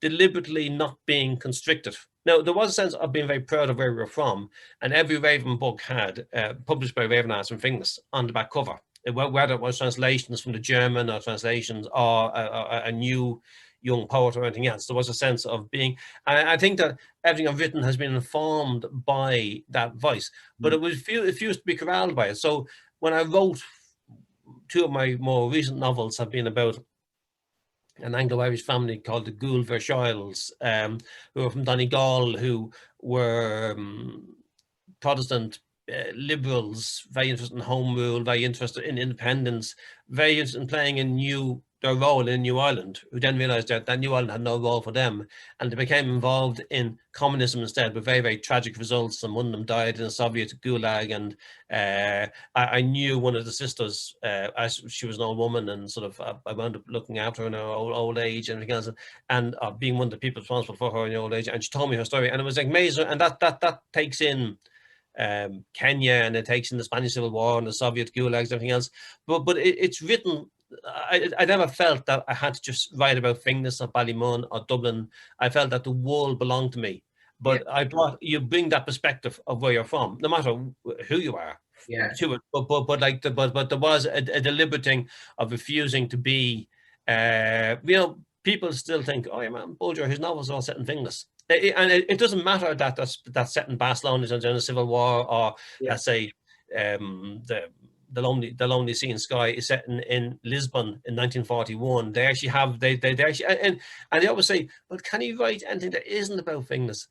deliberately not being constricted. Now, there was a sense of being very proud of where we were from, and every Raven book had published by Raven Arts and Fingers on the back cover, whether it was translations from the German or translations or a new young poet or anything else. There was a sense of being, and I think that everything I've written has been informed by that voice, but it refused to be corralled by it. So when I wrote, two of my more recent novels have been about an Anglo-Irish family called the Gould Verschoyles, who were from Donegal, who were Protestant liberals, very interested in home rule, very interested in independence, very interested in playing their role in New Ireland, who then realised that New Ireland had no role for them, and they became involved in communism instead, with very, very tragic results. And one of them died in a Soviet gulag, and I knew one of the sisters, as she was an old woman, and sort of I wound up looking after her in her old age and everything else, and being one of the people responsible for her in her old age. And she told me her story, and it was amazing. And that takes in Kenya, and it takes in the Spanish Civil War and the Soviet gulags and everything else. But it's written. I never felt that I had to just write about Finglas or Ballymun or Dublin. I felt that the world belonged to me. But you bring that perspective of where you're from, no matter who you are, to it. But there was a deliberate thing of refusing to be. People still think, "Oh, yeah, man, Bolger, his novels are all set in Finglas." And it doesn't matter that that's set in Barcelona during the Civil War, or let's say the lonely sea and sky is set in Lisbon in 1941. They actually have they actually and they always say, "Well, can you write anything that isn't about Finglas?"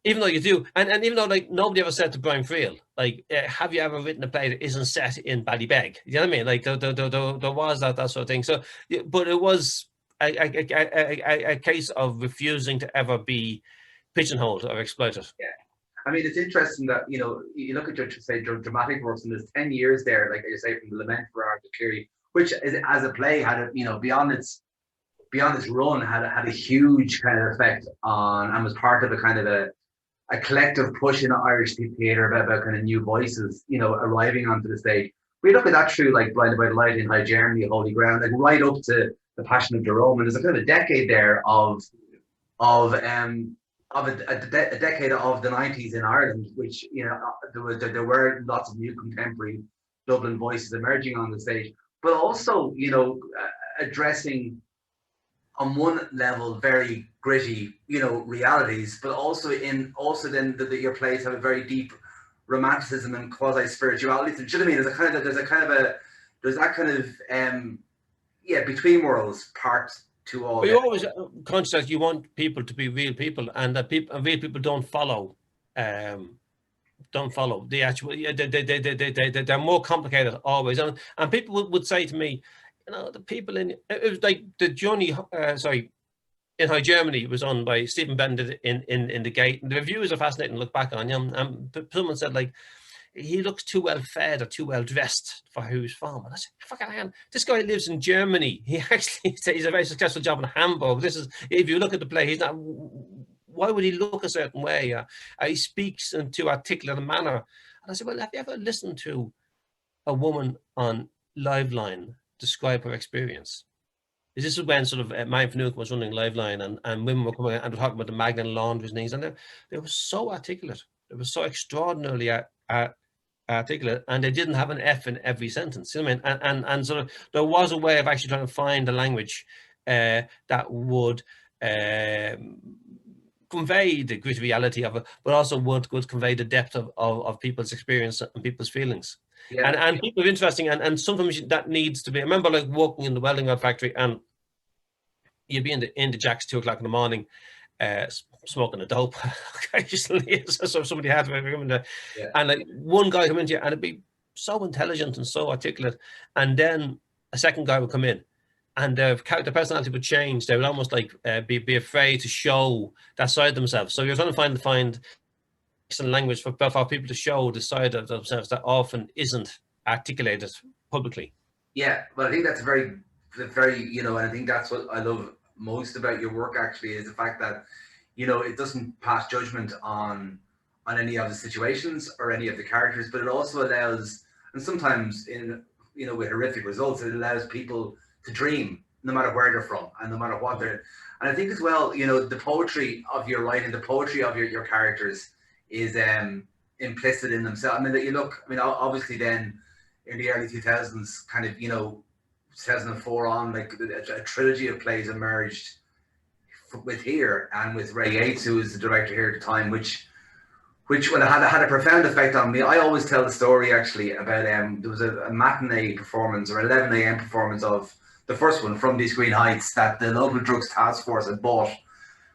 Even though you do, and even though like nobody ever said to Brian Friel, like, have you ever written a play that isn't set in Ballybeg? You know what I mean? Like there was that sort of thing. So, but it was a case of refusing to ever be pigeonholed or exploited. Yeah. I mean, it's interesting that, you look at your dramatic works, and there's 10 years there, like you say, from the Lament for Art to Cleary, which is, as a play had beyond its run had a huge kind of effect on, and was part of a kind of a collective push in Irish theatre about kind of new voices, arriving onto the stage. We look at that through like Blinded by the Light, in High Germany, Holy Ground, like right up to The Passion of Jerome, and there's a kind of a decade there of a decade of the 90s in Ireland, which, you know, there were lots of new contemporary Dublin voices emerging on the stage, but also, you know, addressing on one level very gritty, you know, realities, but also then your plays have a very deep romanticism and quasi spirituality. Do you know what I mean? There's that kind of yeah, between worlds part to all. But you always conscious that you want people to be real people, and that real people don't follow the actual. They're more complicated always, and people would say to me, you know, the people in it was like the Johnny, in High Germany was on by Stephen Bennett in the Gate, and the reviews are fascinating to look back on. And someone said, like, he looks too well fed or too well dressed for who's from. And I said, fucking hell, this guy lives in Germany. He actually says he's a very successful job in Hamburg. This is, if you look at the play, he's not. Why would he look a certain way? He speaks in too articulate a manner. And I said, well, have you ever listened to a woman on Liveline describe her experience? This is when sort of Marion Finucane was running Liveline, and women were coming and talking about the Magdalene laundries and things, and they were so articulate. They were so extraordinarily articulate, and they didn't have an F in every sentence. You know what I mean? And sort of there was a way of actually trying to find a language that would convey the gritty reality of it, but also would convey the depth of people's experience and people's feelings. Yeah. And people are interesting, and sometimes that needs to be. I remember like walking in the welding rod factory, and you'd be in the jacks 2 o'clock in the morning, smoking a dope occasionally. So somebody had to come in there, and like one guy come into you, and it'd be so intelligent and so articulate, and then a second guy would come in, and their personality would change. They would almost like be afraid to show that side of themselves. So you're trying to find excellent language for people to show the side of themselves that often isn't articulated publicly. Yeah, well, I think that's very, you know, and I think that's what I love most about your work actually, is the fact that, you know, it doesn't pass judgment on any of the situations or any of the characters, but it also allows, and sometimes in, you know, with horrific results, it allows people to dream no matter where they're from and no matter what they're. And I think as well, you know, the poetry of your writing, the poetry of your characters is implicit in themselves. I mean, that you look, I mean, obviously then in the early 2000s, kind of, you know, 2004 on, like a trilogy of plays emerged with Here and with Ray Yates, who was the director here at the time, which well, had a profound effect on me. I always tell the story actually about there was a matinee performance or 11 a.m. performance of the first one, From These Green Heights, that the local drugs task force had bought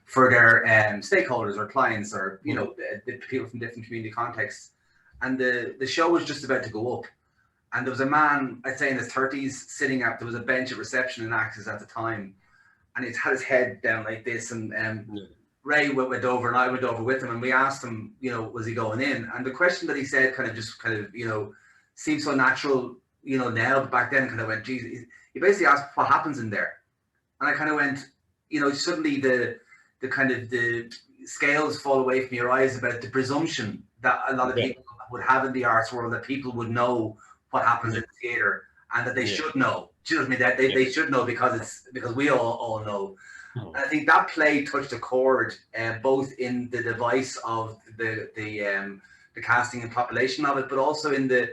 for their stakeholders or clients, or, you know, people from different community contexts. And the show was just about to go up, and there was a man, I'd say in his 30s, sitting there was a bench at reception in Axis at the time, and he had his head down like this, and Ray went over and I went over with him, and we asked him, you know, was he going in? And the question that he said kind of, you know, seemed so natural, you know, now, but back then kind of went, geez, he basically asked what happens in there. And I kind of went, you know, suddenly the kind of the scales fall away from your eyes about the presumption that a lot of people would have in the arts world, that people would know what happens in the theatre, and that they should know. Do you know what I mean? That they should know because we all know. And I think that play touched a chord, both in the device of the casting and population of it, but also in the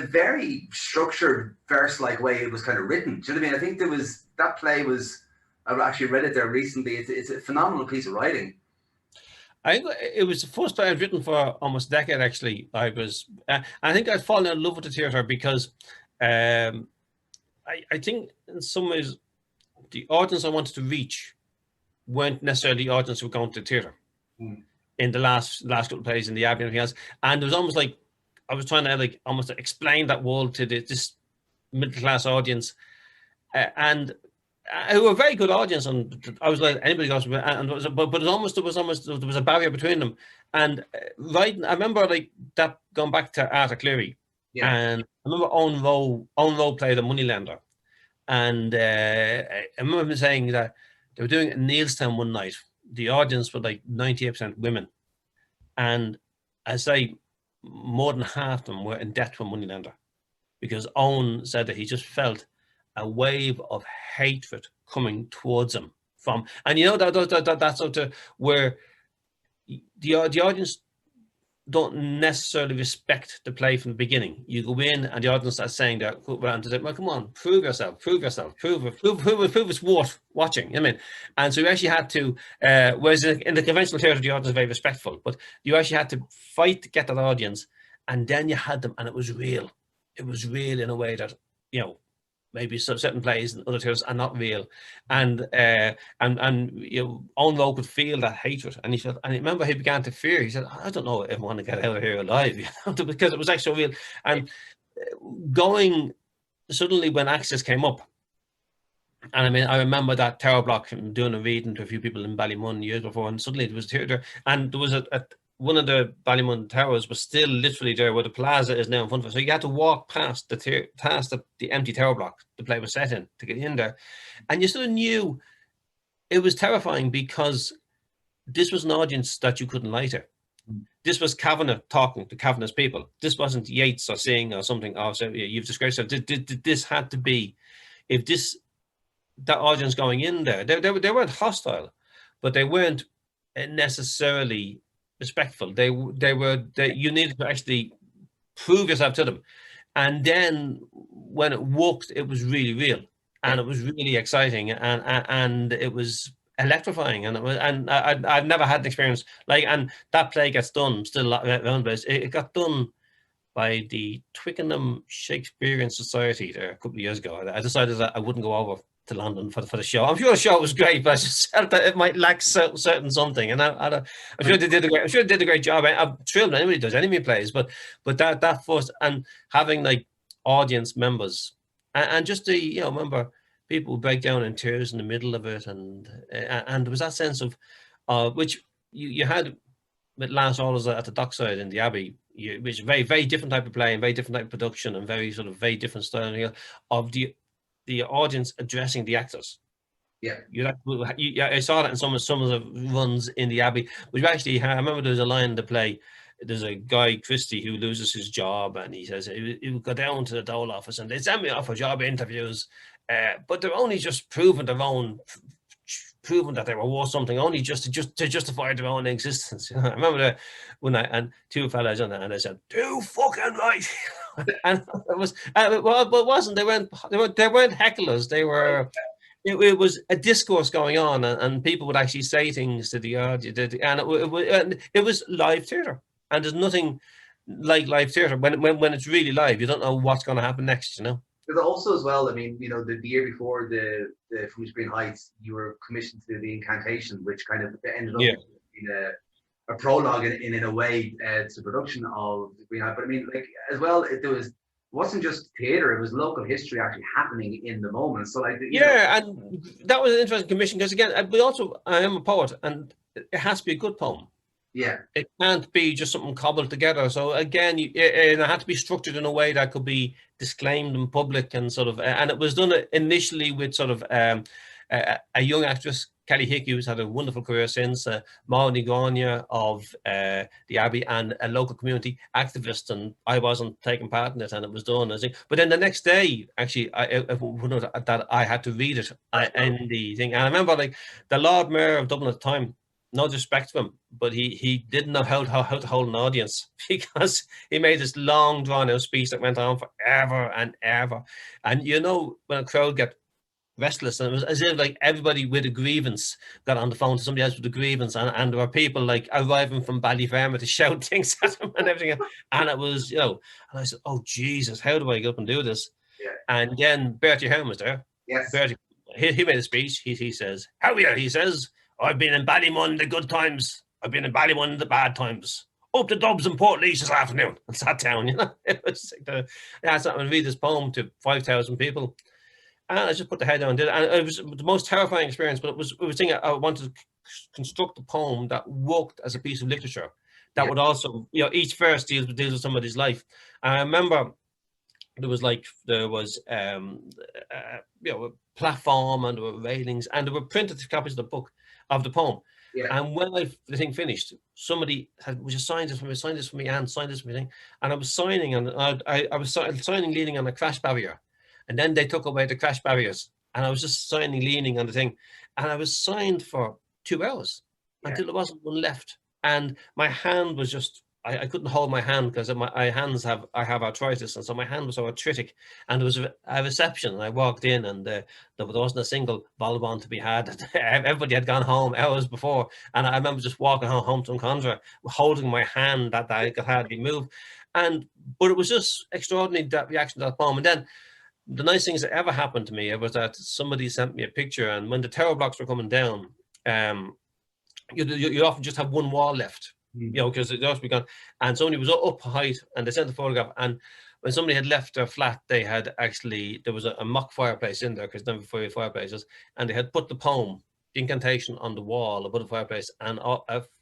very structured verse-like way it was kind of written. Do you know what I mean? I think that play was. I've actually read it there recently. It's a phenomenal piece of writing. I think it was the first play I'd written for almost a decade. Actually, I think I'd fallen in love with the theatre because I think in some ways the audience I wanted to reach weren't necessarily the audience who were going to the theatre in the last couple of plays in the Abbey and everything else. And it was almost like I was trying to like almost explain that world to this middle class audience, and who were a very good audience, and I was like anybody else, but there was a barrier between them. And I remember like that going back to Arthur Cleary, and I remember Owen Rowe played a moneylender, and I remember him saying that they were doing it in Neilstown one night. The audience were like 98% women, and I say more than half of them were in debt to a moneylender, because Owen said that he just felt a wave of hatred coming towards him from, and you know that's up to where the audience don't necessarily respect the play from the beginning. You go in and the audience starts saying that, well, come on, prove yourself, prove it's worth watching. I mean, and so you actually had to, whereas in the conventional theatre, the audience is very respectful, but you actually had to fight to get that audience, and then you had them, and it was real. It was real in a way that, you know, maybe certain plays and other theatres are not real, and you know, Owen Lowe could feel that hatred, and he said, and I remember he began to fear. He said, I don't know if I want to get out of here alive, you know, because it was actually so real. And going suddenly when Access came up, and I mean, I remember that tower block doing a reading to a few people in Ballymun years before, and suddenly it was theatre, and there was one of the Ballymun towers was still literally there where the plaza is now in front of it. So you had to walk past the empty tower block the play was set in to get in there. And you sort of knew it was terrifying because this was an audience that you couldn't lie to. This was Kavanagh talking to Kavanagh's people. This wasn't Yeats or Singh or something. Oh, so you've described yourself. This had to be, if that audience going in there, they weren't hostile, but they weren't necessarily respectful. You needed to actually prove yourself to them, and then when it worked, it was really real, and it was really exciting, and it was electrifying, and I've never had an experience like, and that play gets done still around, but it got done by the Twickenham Shakespearean Society there a couple of years ago. I decided that I wouldn't go over to London for the show. I'm sure the show was great, but I just felt that it might lack certain something. And I'm sure they did a great job. I'm thrilled when anybody does any plays, but that first, and having like audience members, and just the, you know, remember people would break down in tears in the middle of it, and there was that sense of which you had with Last Orders at the Dockside in the Abbey, which is very, very different type of play and very different type of production and very sort of very different style, you know, of the audience addressing the actors. Yeah, I saw that in some of the runs in the Abbey. Which actually, I remember there's a line in the play. There's a guy, Christie, who loses his job, and he says he would go down to the Dole office and they send me off for job interviews, but they're only just proving that they were worth something, only just to justify their own existence. You know, I remember and two fellas on that, and they said, "Too fucking right," and it was, but it wasn't. They weren't hecklers. They were. It was a discourse going on, and people would actually say things to the audience, and it was live theatre. And there's nothing like live theatre when it's really live. You don't know what's going to happen next. You know. There's also as well, I mean, you know, the year before the From Green Heights, you were commissioned to do the Incantation, which kind of ended up in a prologue in a way to production of the Green Heights. But I mean, like as well, it wasn't just theatre; it was local history actually happening in the moment. So like, and that was an interesting commission because again, I am a poet, and it has to be a good poem. Yeah, it can't be just something cobbled together. So again, it had to be structured in a way that could be disclaimed in public and sort of. And it was done initially with sort of a young actress, Kelly Hickey, who's had a wonderful career since, Maureen Grania of the Abbey, and a local community activist. And I wasn't taking part in it, and it was done. But then the next day, actually, that I had to read it in the thing. And I remember, like, the Lord Mayor of Dublin at the time, no disrespect to him, but he didn't know how to hold an audience, because he made this long drawn out speech that went on forever and ever. And you know, when a crowd get restless, and it was as if like everybody with a grievance got on the phone to somebody else with a grievance, and there were people like arriving from Ballymun to shout things at him and everything. And it was, you know, and I said, oh Jesus, how do I get up and do this? Yeah. And then Bertie Ahern was there. Yes. Bertie, he made a speech. He says, how are you? He says, I've been in Ballymun in the good times. I've been in Ballymun in the bad times. Up to Dubs and Portlaoise this afternoon, and sat down. You know, it was like I sat and read this poem to 5,000 people, and I just put the head down and did it. And it was the most terrifying experience. But it was thing I wanted to construct a poem that worked as a piece of literature that would also, you know, each verse deals with somebody's life. And I remember there was you know, a platform, and there were railings, and there were printed copies of the book of the poem. Yeah. And when the thing finished, somebody had, would you sign this for me, sign this for me, and sign this for me, and I was signing, and I was signing leaning on a crash barrier, and then they took away the crash barriers, and I was just signing leaning on the thing, and I was signed for 2 hours until there wasn't one left. and my hand was just, I couldn't hold my hand because my hands I have arthritis, and so my hand was so arthritic. And there was a reception, and I walked in, and there wasn't a single Ballymun to be had. Everybody had gone home hours before, and I remember just walking home to Contra, holding my hand that I could hardly move. But it was just extraordinary, that reaction to that poem. And then the nice things that ever happened to me was that somebody sent me a picture, and when the tower blocks were coming down, you often just have one wall left, because it just begun. And somebody was up height, and they sent the photograph. And when somebody had left their flat, they had actually, there was a mock fireplace in there, because never fireplaces, and they had put the poem, the incantation, on the wall above the fireplace, and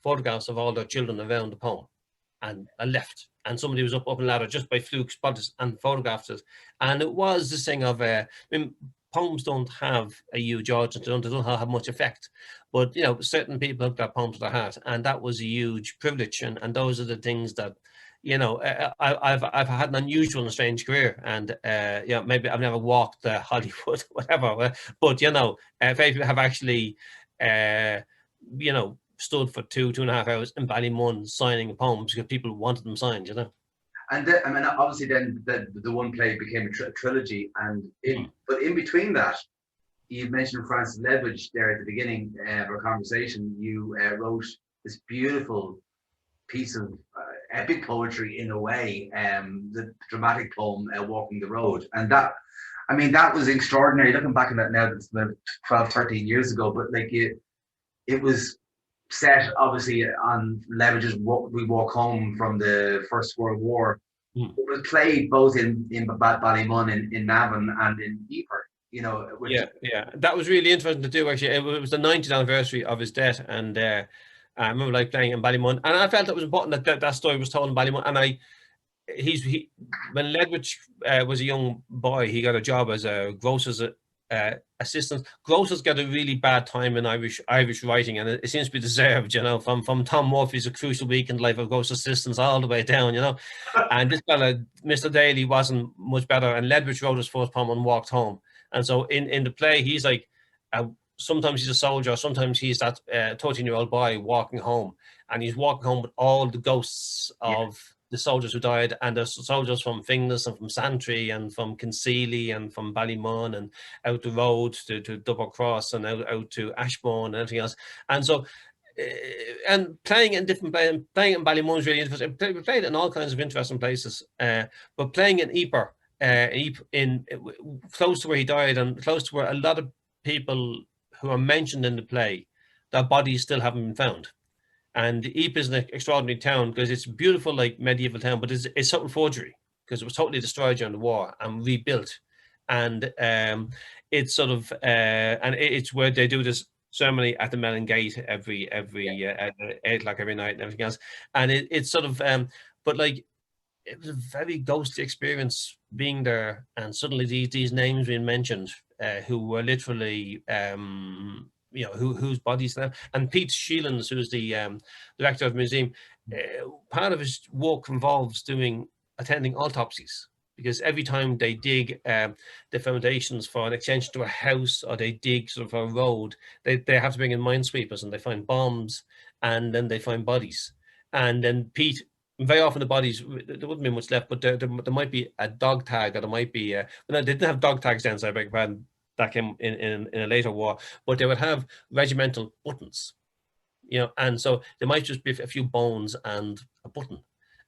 photographs of all their children around the poem. And I left, and somebody was up in ladder just by fluke, spotted and photographed it. And it was this thing of, I mean, poems don't have a huge audience, they don't have much effect, but certain people hook that poem to their heart, and that was a huge privilege. And those are the things that, I've had an unusual and strange career, and maybe I've never walked Hollywood, whatever, but very few have actually stood for 2.5 hours in Ballymun signing poems because people wanted them signed, And I mean, obviously, then the one play became a trilogy, and but in between that, you mentioned Francis Ledwidge there at the beginning of our conversation. You wrote this beautiful piece of epic poetry, in a way, the dramatic poem "Walking the Road," and that, I mean, that was extraordinary. Looking back on that now, that's about 12, 13 years ago, but like it was set obviously on Ledwidge's "We Walk Home" from the First World War. It was played both in Ballymun, in Navan, and in Ypres. That was really interesting to do. Actually, it was the 90th anniversary of his death, and I remember playing in Ballymun, and I felt it was important that story was told in Ballymun. And when Ledwidge was a young boy, he got a job as a grocer's assistant. Grocers get a really bad time in Irish writing, and it seems to be deserved, from Tom Murphy's A Crucial Week in the Life of Grocer Assistants all the way down, and this fella, Mr. Daly, wasn't much better, and Ledwidge wrote his first poem and walked home. And so in the play, he's like, sometimes he's a soldier, sometimes he's that 13-year-old boy walking home, and he's walking home with all the ghosts of the soldiers who died, and the soldiers from Finglas and from Santry and from Kinseely and from Ballymun and out the road to Double Cross and out to Ashbourne and everything else. And so, and playing in Ballymun is really interesting. We played in all kinds of interesting places, but playing in Ypres, in close to where he died, and close to where a lot of people who are mentioned in the play, their bodies still haven't been found. And Ypres is an extraordinary town because it's a beautiful, like, medieval town, but it's total forgery because it was totally destroyed during the war and rebuilt. And it's sort of and it's where they do this ceremony at the Melon Gate every 8 o'clock every night and everything else. And it's sort of but like, it was a very ghostly experience being there, and suddenly these names being mentioned, who were literally whose bodies there. And Pete Sheelans, who's the director of the museum, part of his work involves attending autopsies, because every time they dig the foundations for an extension to a house, or they dig sort of a road, they have to bring in minesweepers, and they find bombs, and then they find bodies. And then Pete, very often the bodies, there wouldn't be much left, but there might be a dog tag, or there might be they didn't have dog tags then, so I beg your pardon, that came in a later war, but they would have regimental buttons, and so there might just be a few bones and a button,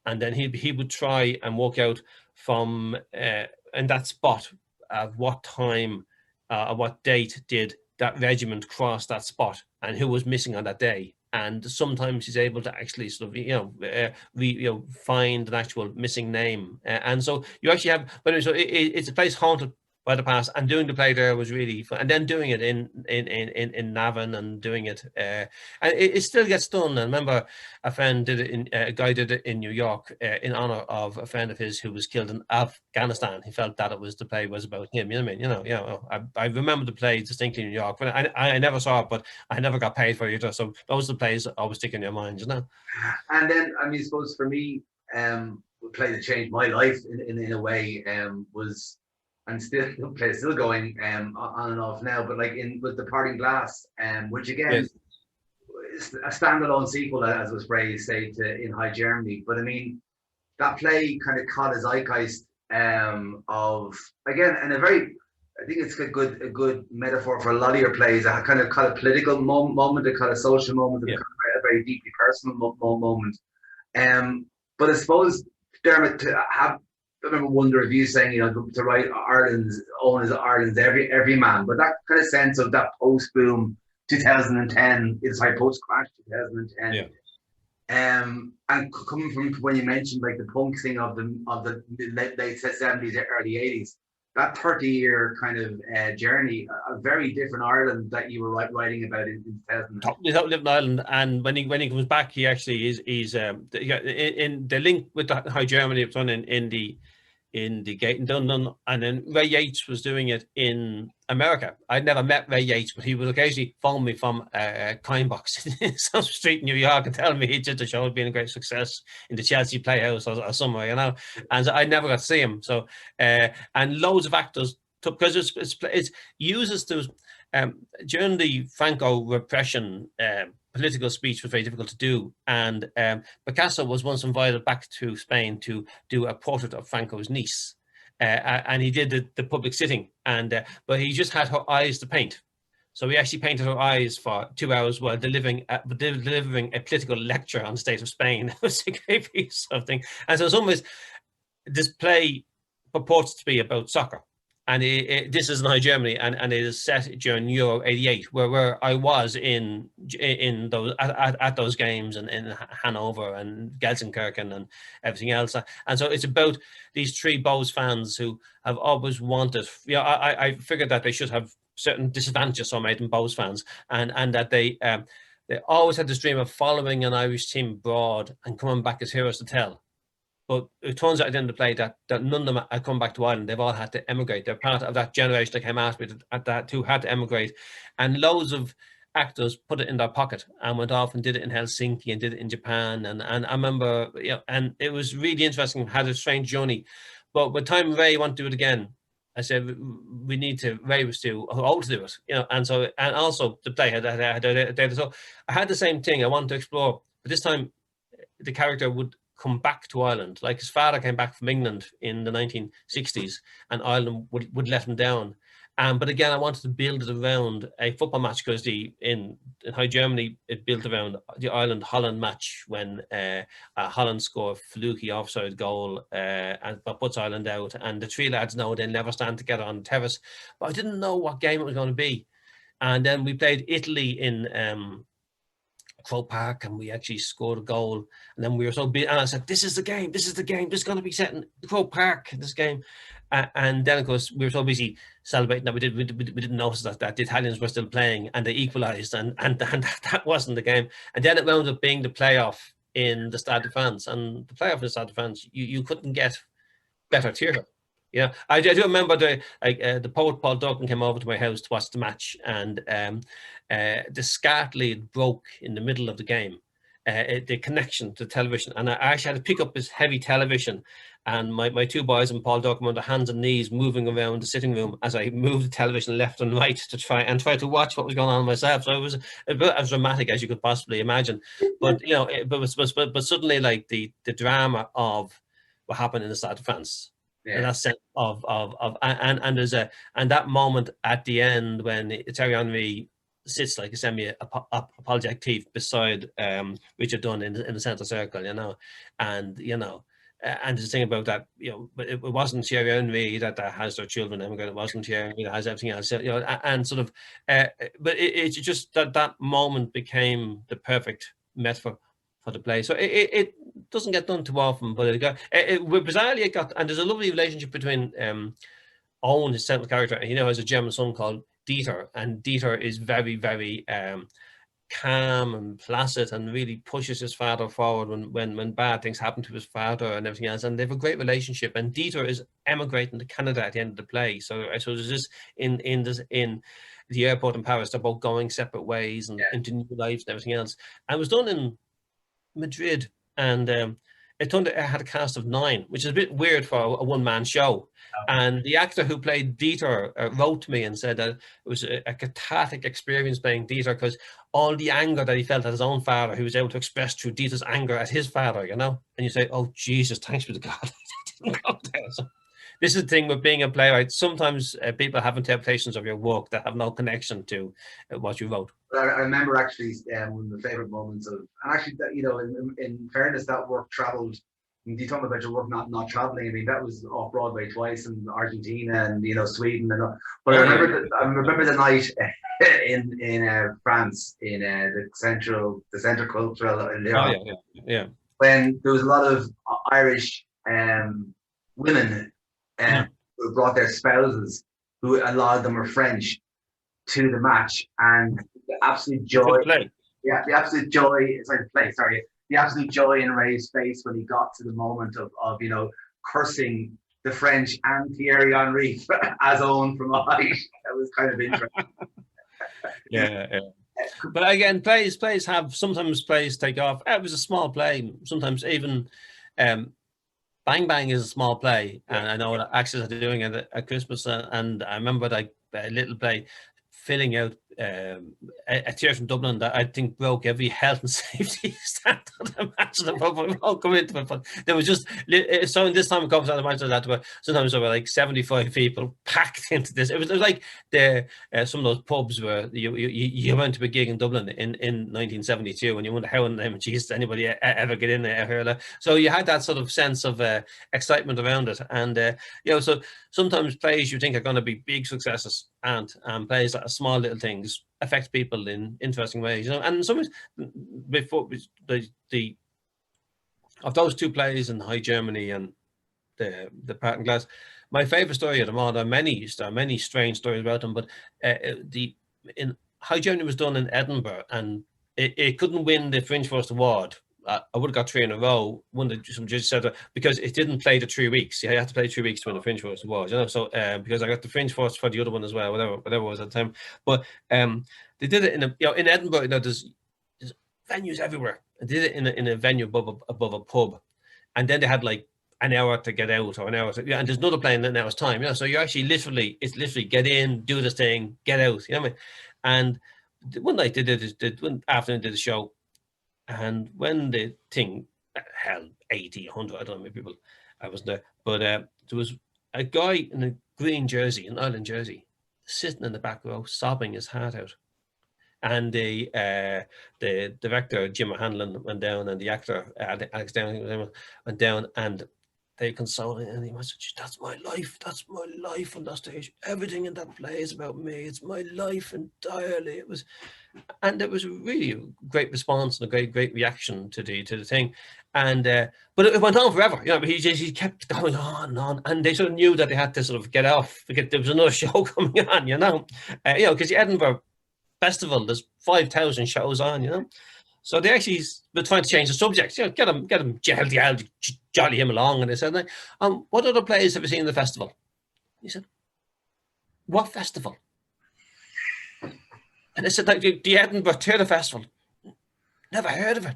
and then he would try and work out from in that spot at what time, what date did that regiment cross that spot, and who was missing on that day. And sometimes he's able to actually sort of find an actual missing name, and so you actually have. But anyway, so it's a place haunted by the past, and doing the play there was really fun. And then doing it in Navan, and doing it, and it still gets done. And I remember a friend did it a guy did it in New York in honor of a friend of his who was killed in Afghanistan. He felt that the play was about him. You know what I mean? I remember the play distinctly in New York, but I never saw it, but I never got paid for it either. So those are the plays that always stick in your mind, And then, I mean, I suppose for me, the play that changed my life in a way was, and still going on and off now, but like with The Parting Glass, which again, Yes. a standalone sequel, as was phrased, say, to In High Germany. But I mean, that play kind of caught a zeitgeist of, again, and a very, I think it's a good metaphor for a lot of your plays. A kind of caught a political moment, a kind of social moment, and Yeah. kind of a very deeply personal moment. But I suppose, Dermot, I remember one of the reviews saying, to write Ireland's own as Ireland's every man, but that kind of sense of that post boom 2010, it's like post crash 2010. Yeah. And coming from when you mentioned like the punk thing of the late 70s, early 80s, that 30-year kind of journey, a very different Ireland that you were writing about in 2000. Totally living Ireland, and when he comes back, he actually is in the link with the High Germany. It was done in the Gate in Dundon, and then Ray Yates was doing it in America. I'd never met Ray Yates, but he would occasionally phone me from Coinbox in some street in New York and tell me he did the show had been a great success in the Chelsea Playhouse or somewhere, and so I never got to see him. So and loads of actors took, because it uses those during the Franco repression. Political speech was very difficult to do, and Picasso was once invited back to Spain to do a portrait of Franco's niece, and he did the public sitting, and but he just had her eyes to paint, so he actually painted her eyes for 2 hours while delivering a political lecture on the state of Spain. It was a great piece of thing, and so in some ways, this play purports to be about soccer. And this is in High Germany, and it is set during Euro '88, where I was in those at those games, and in Hanover and Gelsenkirchen and everything else. And so it's about these three Bows fans who have always wanted. I figured that they should have certain disadvantages so made them Bows fans, and that they always had this dream of following an Irish team abroad and coming back as heroes to tell. But it turns out at the end of the play that none of them had come back to Ireland. They've all had to emigrate. They're part of that generation that came after me that who had to emigrate. And loads of actors put it in their pocket and went off and did it in Helsinki and did it in Japan. And I remember, and it was really interesting, had a strange journey. But by the time Ray wanted to do it again, I said, we need to, Ray was too old to do it, and also the play so I had the same thing I wanted to explore, but this time the character would come back to Ireland. Like his father came back from England in the 1960s, and Ireland would let him down. But again, I wanted to build it around a football match, because in High Germany, it built around the Ireland-Holland match when Holland scored a fluky offside goal and puts Ireland out. And the three lads know they'll never stand together on the terrace. But I didn't know what game it was going to be. And then we played Italy in Croke Park, and we actually scored a goal. And then we were so big, and I said, this is the game, this is going to be set in Croke Park, this game. And then, of course, we were so busy celebrating that we didn't notice that the Italians were still playing, and they equalised, and that wasn't the game. And then it wound up being the playoff in the Stade de France, and the playoff in the Stade de France, you couldn't get better theatre. Yeah, I do remember the poet Paul Duncan came over to my house to watch the match, and the SCART lead broke in the middle of the game, the connection to television, and I actually had to pick up this heavy television, and my two boys and Paul Duncan were on their hands and knees moving around the sitting room as I moved the television left and right to try to watch what was going on myself. So it was as dramatic as you could possibly imagine, but but suddenly, like the drama of what happened in the Stade de France. Yeah. And that sense and there's that moment at the end when Thierry Henry sits like a semi-apologetic thief beside Richard Dunne in the centre circle, and there's a thing about that, but it wasn't Thierry Henry that has their children immigrant. It wasn't Thierry Henry that has everything else, and sort of, but it's just that moment became the perfect metaphor for the play. So it doesn't get done too often, but bizarrely it got, and there's a lovely relationship between Owen, his central character, and has a German son called Dieter, and Dieter is very, very calm and placid and really pushes his father forward when bad things happen to his father and everything else, and they have a great relationship. And Dieter is emigrating to Canada at the end of the play, so I suppose this in the airport in Paris, they're both going separate ways and into new lives and everything else. And it was done in Madrid, and it turned out it had a cast of 9, which is a bit weird for a one-man show. And the actor who played Dieter wrote to me and said that it was a cathartic experience playing Dieter, because all the anger that he felt at his own father, he was able to express through Dieter's anger at his father, you know? And you say, oh, Jesus, thanks be to God. I didn't go there. So this is the thing with being a playwright. Sometimes people have interpretations of your work that have no connection to what you wrote. I remember actually one of the favorite moments of, and actually, you know, in fairness, that work traveled. You talk about your work not traveling. I mean, that was off Broadway twice in Argentina and, you know, Sweden. And but I remember the night in France, in the Centre Cultural in Lyon, when there was a lot of Irish women who brought their spouses, who a lot of them were French, to the match, and the absolute joy. Yeah, the absolute joy. Sorry. The absolute joy in Ray's face when he got to the moment of you know, cursing the French and Thierry Henry as own from Irish. That was kind of interesting. Yeah. But again, plays have, sometimes plays take off. It was a small play. Sometimes even Bang Bang is a small play, and I know what Access are doing it at Christmas, and I remember that little play filling out a theatre in Dublin that I think broke every health and safety standard imaginable. We won't come into it, but there was just, so in this time of COVID, I imagine that sometimes there were like 75 people packed into this. It was like some of those pubs where you went to a gig in Dublin in 1972, and you wonder how in the name of Jesus anybody ever get in there. So you had that sort of sense of excitement around it, and you know, so sometimes plays you think are going to be big successes, and plays that are small little things affect people in interesting ways, you know. And sometimes before the of those two plays in High Germany and the Part in Glass, my favorite story of them all, there are many strange stories about them, but in High Germany was done in Edinburgh, and it couldn't win the Fringe First Award. I would have got 3 in a row. Some judges said because it didn't play the 3 weeks. You had to play 3 weeks to win the Fringe First Award, you know. So because I got the Fringe First for the other one as well, whatever it was at the time. But they did it in Edinburgh. You know, there's venues everywhere. They did it in a venue above a pub, and then they had like an hour to get out, or an hour and there's another play in an hour's time, you know. So you actually literally get in, do this thing, get out, you know what I mean? And one night they did one afternoon, did a show, and when the thing held 80, 100, I don't know how many people, I wasn't there, but there was a guy in a green jersey, an Ireland jersey, sitting in the back row, sobbing his heart out. And the director, Jim O'Hanlon, went down, and the actor, Alex Down, went down, and they consoled him, and he went, that's my life on that stage. Everything in that play is about me. It's my life entirely. It was really a great response and a great reaction to the thing. And but it went on forever, you know. But he kept going on and on, and they sort of knew that they had to sort of get off because there was another show coming on, you know, because the Edinburgh Festival, there's 5,000 shows on, you know. So they actually were trying to change the subject, you know, get him jolly him along. And they said, what other plays have you seen in the festival? He said, what festival? And they said, like the Edinburgh Theatre Festival. Never heard of it.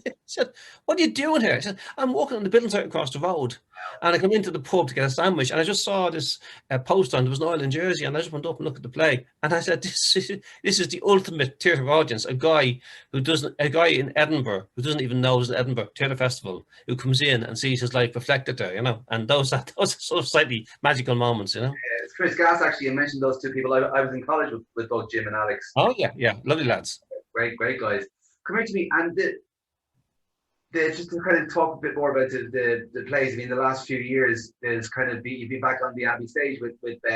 He said, what are you doing here? He said, I'm walking on the building site across the road, and I come into the pub to get a sandwich, and I just saw this post on, there was an Ireland jersey, and I just went up and looked at the play, and I said, this is the ultimate theatre audience, a guy in Edinburgh who doesn't even know there's an Edinburgh Theatre Festival, who comes in and sees his life reflected there, you know. And those are sort of slightly magical moments, you know. It's Chris Gass, actually. You mentioned those two people. I was in college with both Jim and Alex. Oh yeah, lovely lads. Great guys. Come here to me, and just to kind of talk a bit more about the plays. I mean, the last few years, there's kind of you've been back on the Abbey stage with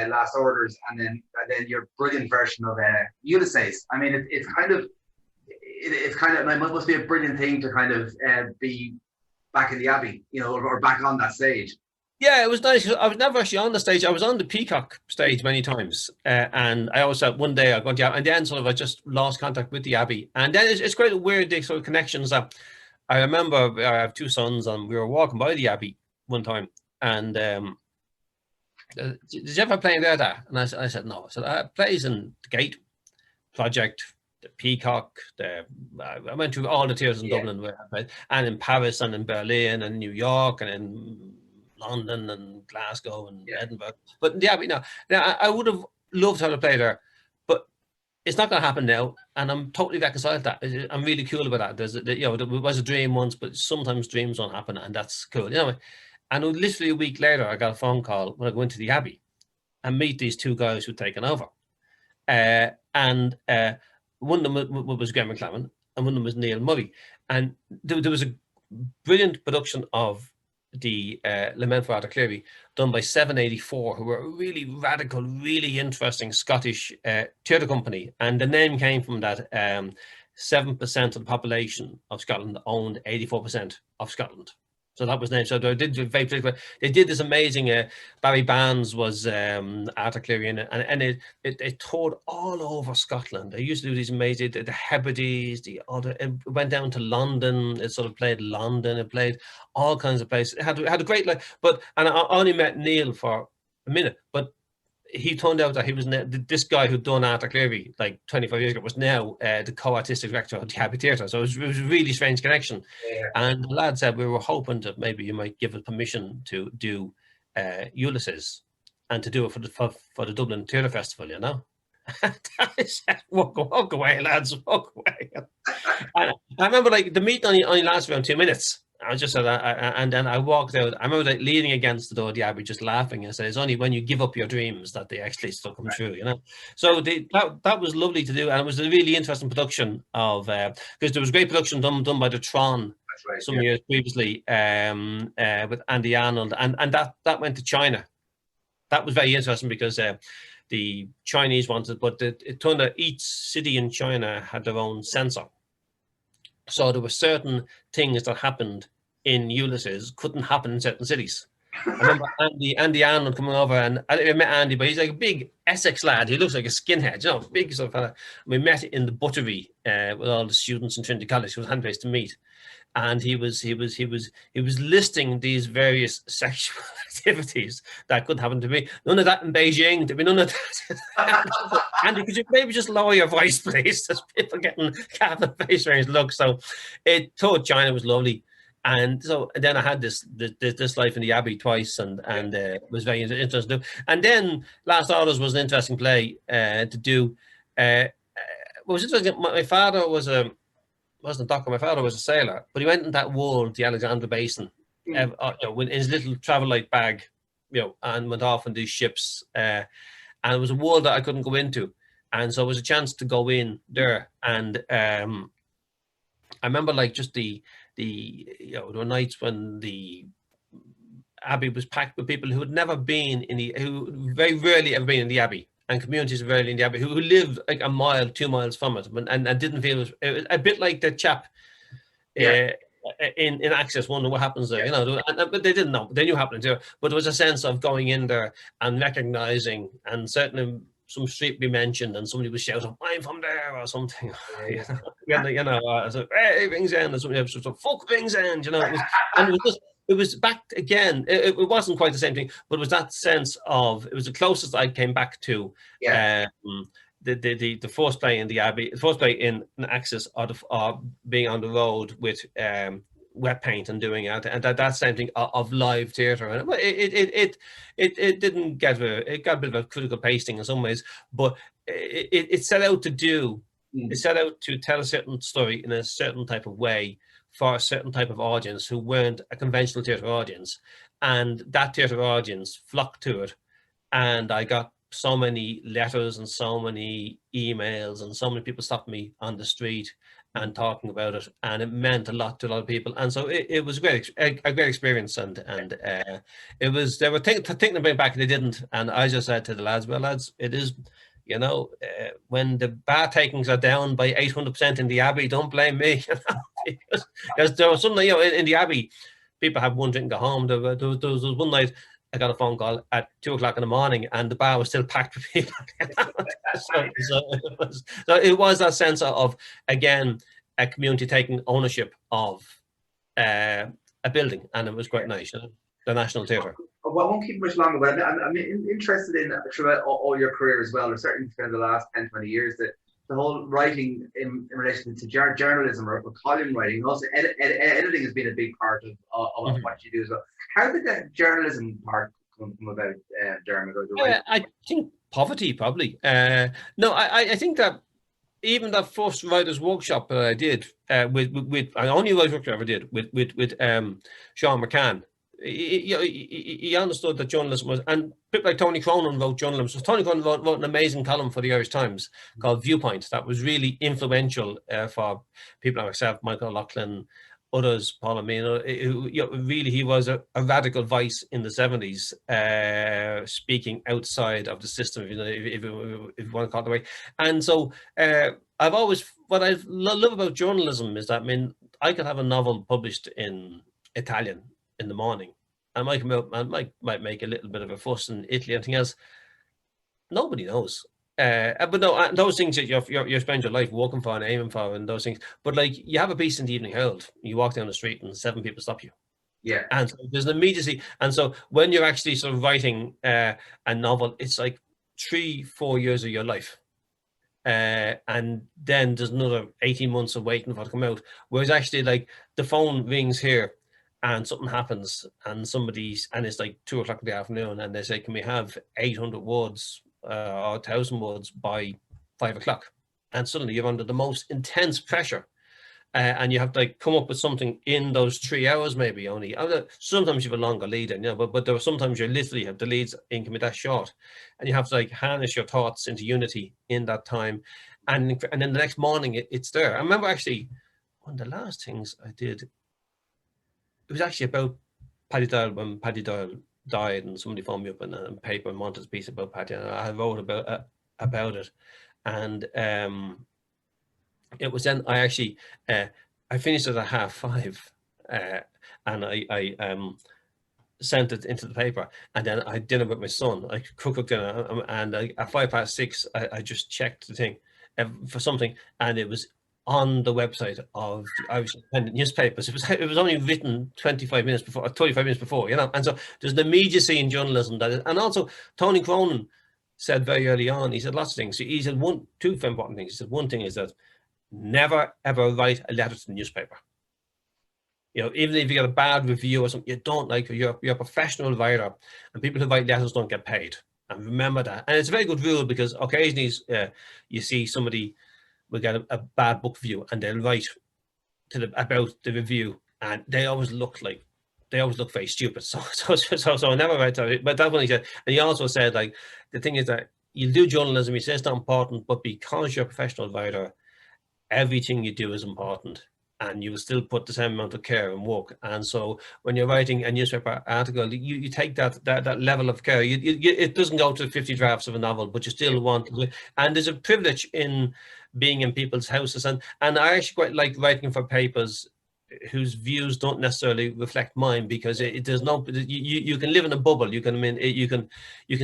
Last Orders, and then your brilliant version of Ulysses. I mean, it's kind of it must be a brilliant thing to kind of be back in the Abbey, you know, or back on that stage. Yeah, it was nice. I was never actually on the stage. I was on the Peacock stage many times, and I always thought one day I'd go to, and then sort of I just lost contact with the Abbey, and then it's quite a weird sort of connections that. I remember I have 2 sons, and we were walking by the Abbey one time, and did you ever play there? And I said, no. I said, plays in the Gate, Project, the Peacock, I went through all the theatres in Dublin, and in Paris and in Berlin and New York and in London and Glasgow and Edinburgh. But the Abbey, now I would have loved to have played there, but it's not going to happen now, and I'm totally reconciled to that. I'm really cool about that. There was a dream once, but sometimes dreams don't happen, and that's cool. And literally a week later, I got a phone call when I go into the Abbey and meet these two guys who'd taken over. And one of them was Graham McClammon, and one of them was Neil Murray. And there was a brilliant production of the Lament for Arthur Cleary done by 784, who were a really radical, really interesting Scottish theatre company. And the name came from that 7% of the population of Scotland owned 84% of Scotland. So that was named. So they did very particular. They did this amazing. Barry Bands was Arthur Cleary in it, and it toured all over Scotland. They used to do these amazing the Hebrides, it went down to London. It sort of played London. It played all kinds of places. It had a great and I only met Neil for a minute, but he turned out that he was this guy who'd done Arthur Cleary like 25 years ago was now the co-artistic director of the Abbey Theatre. So it was a really strange connection. Yeah. And the lad said, we were hoping that maybe you might give us permission to do Ulysses and to do it for the Dublin Theatre Festival, I said, walk away, lads, walk away. And I remember the meeting only lasted around 2 minutes. I just said that, and then I walked out. I remember leaning against the door of the Abbey, just laughing, and said, "It's only when you give up your dreams that they actually still come true." So that was lovely to do, and it was a really interesting production of because there was great production done by the Tron some years previously with Andy Arnold, and that went to China. That was very interesting because the Chinese wanted, but it turned out each city in China had their own censor. So there were certain things that happened in Ulysses couldn't happen in certain cities. I remember Andy Arnold coming over, and I met Andy, but he's like a big Essex lad. He looks like a skinhead, big sort of fella. We met in the buttery with all the students in Trinity College. It was a hand place to meet, and he was listing these various sexual activities that couldn't happen to me. None of that in Beijing. There'd be none of that. Andy, could you maybe just lower your voice, please? There's people getting half the face range look. So it thought China was lovely. And so then I had this life in the Abbey twice, and it was very interesting. And then Last Orders was an interesting play to do. What was interesting, my father wasn't a doctor. My father was a sailor, but he went in that world, the Alexander Basin, in his little travel light bag, and went off on these ships. And it was a world that I couldn't go into, and so it was a chance to go in there. And I remember just there were nights when the Abbey was packed with people who had never been who very rarely ever been in the Abbey, and communities rarely in the Abbey who lived like a mile, 2 miles from it, and didn't feel it was a bit like the chap in Access wondering what happens there, but they didn't know. They knew happening there, but there was a sense of going in there and recognizing, and certainly some street be mentioned, and somebody was shouting, "I'm from there," or something. So, "Hey, Ringsend," or something. So, "Fuck Ringsend," and it was back again. It wasn't quite the same thing, but it was that sense of, it was the closest I came back to the first play in the Abbey, the first play in Access, or being on the road with wet paint and doing it, and that same thing of live theatre. And it didn't get it got a bit of a critical pasting in some ways, but it set out to do. It set out to tell a certain story in a certain type of way for a certain type of audience who weren't a conventional theatre audience, and that theatre audience flocked to it. And I got so many letters and so many emails, and so many people stopped me on the street and talking about it, and it meant a lot to a lot of people. And so it was a great experience, and it was, they were thinking about it back, and they didn't. And I just said to the lads, well, lads, it is, when the bar takings are down by 800% in the Abbey, don't blame me. Because there was something, in the Abbey, people have one drink and go home. There was one night I got a phone call at 2:00 in the morning, and the bar was still packed with people. so it was that sense of, again, a community taking ownership of a building, and it was quite nice. The National Theatre. Well, I won't keep much longer, but I'm interested in throughout all your career as well, or certainly for the last 10, 20 years, that the whole writing in relation to journalism or column writing, also editing has been a big part of what you do as well. How did that journalism part come about, Dermot, or the writing? I think poverty, probably. No, I think that even that first writers' workshop that I did with I only writers' workshop I ever did with Sean McCann. He understood that journalism was, and people like Tony Cronin wrote journalism. So Tony Cronin wrote an amazing column for the Irish Times called Viewpoint that was really influential for people like myself, Michael O'Loughlin, others, Paul Amino. Really, he was a radical voice in the 70s, speaking outside of the system, if you want to call it the way. And so I've always, what I love about journalism is that, I mean, I could have a novel published in Italian in the morning. I might make a little bit of a fuss in Italy, anything else. Nobody knows. But no, those things that you spend your life working for and aiming for, and those things. But like, you have a piece in the Evening Herald, you walk down the street and 7 people stop you. Yeah. And so there's an immediacy. And so when you're actually sort of writing a novel, it's like 3-4 years of your life. And then there's another 18 months of waiting for it to come out. Whereas actually, like, the phone rings here and something happens and it's like 2 o'clock in the afternoon and they say, can we have 800 words or 1,000 words by 5 o'clock? And suddenly you're under the most intense pressure. And you have to, like, come up with something in those 3 hours, maybe only. Sometimes you have a longer lead in, but there are sometimes you literally have the leads in can be that short, and you have to, like, harness your thoughts into unity in that time, and then the next morning it's there. I remember actually one of the last things I did. It was actually about Paddy Doyle, when Paddy Doyle died, and somebody phoned me up in a paper and wanted a piece about Paddy, and I wrote about it, and it was then I actually I finished it at 5:30, and I sent it into the paper, and then I had dinner with my son. I cooked dinner, and at 6:05 I just checked the thing for something, and it was on the website of the Irish Independent newspapers. It was only written 25 minutes before, 25 minutes before, and so there's an immediacy in journalism and also Tony Cronin said very early on, he said lots of things. He said two important things. He said one thing is that never ever write a letter to the newspaper. Even if you get a bad review or something, you don't like, you're a professional writer, and people who write letters don't get paid. And remember that. And it's a very good rule, because occasionally you see somebody will get a bad book review and they'll write about the review, and they always look very stupid. So I never write that. But that's what he said. And he also said, like, the thing is that you do journalism, he says it's not important, but because you're a professional writer, everything you do is important, and you will still put the same amount of care and work. And so when you're writing a newspaper article, you take that level of care. It doesn't go to 50 drafts of a novel, but you still want to. And there's a privilege in being in people's houses. And I actually quite like writing for papers whose views don't necessarily reflect mine, because there's no, you can live in a bubble. You can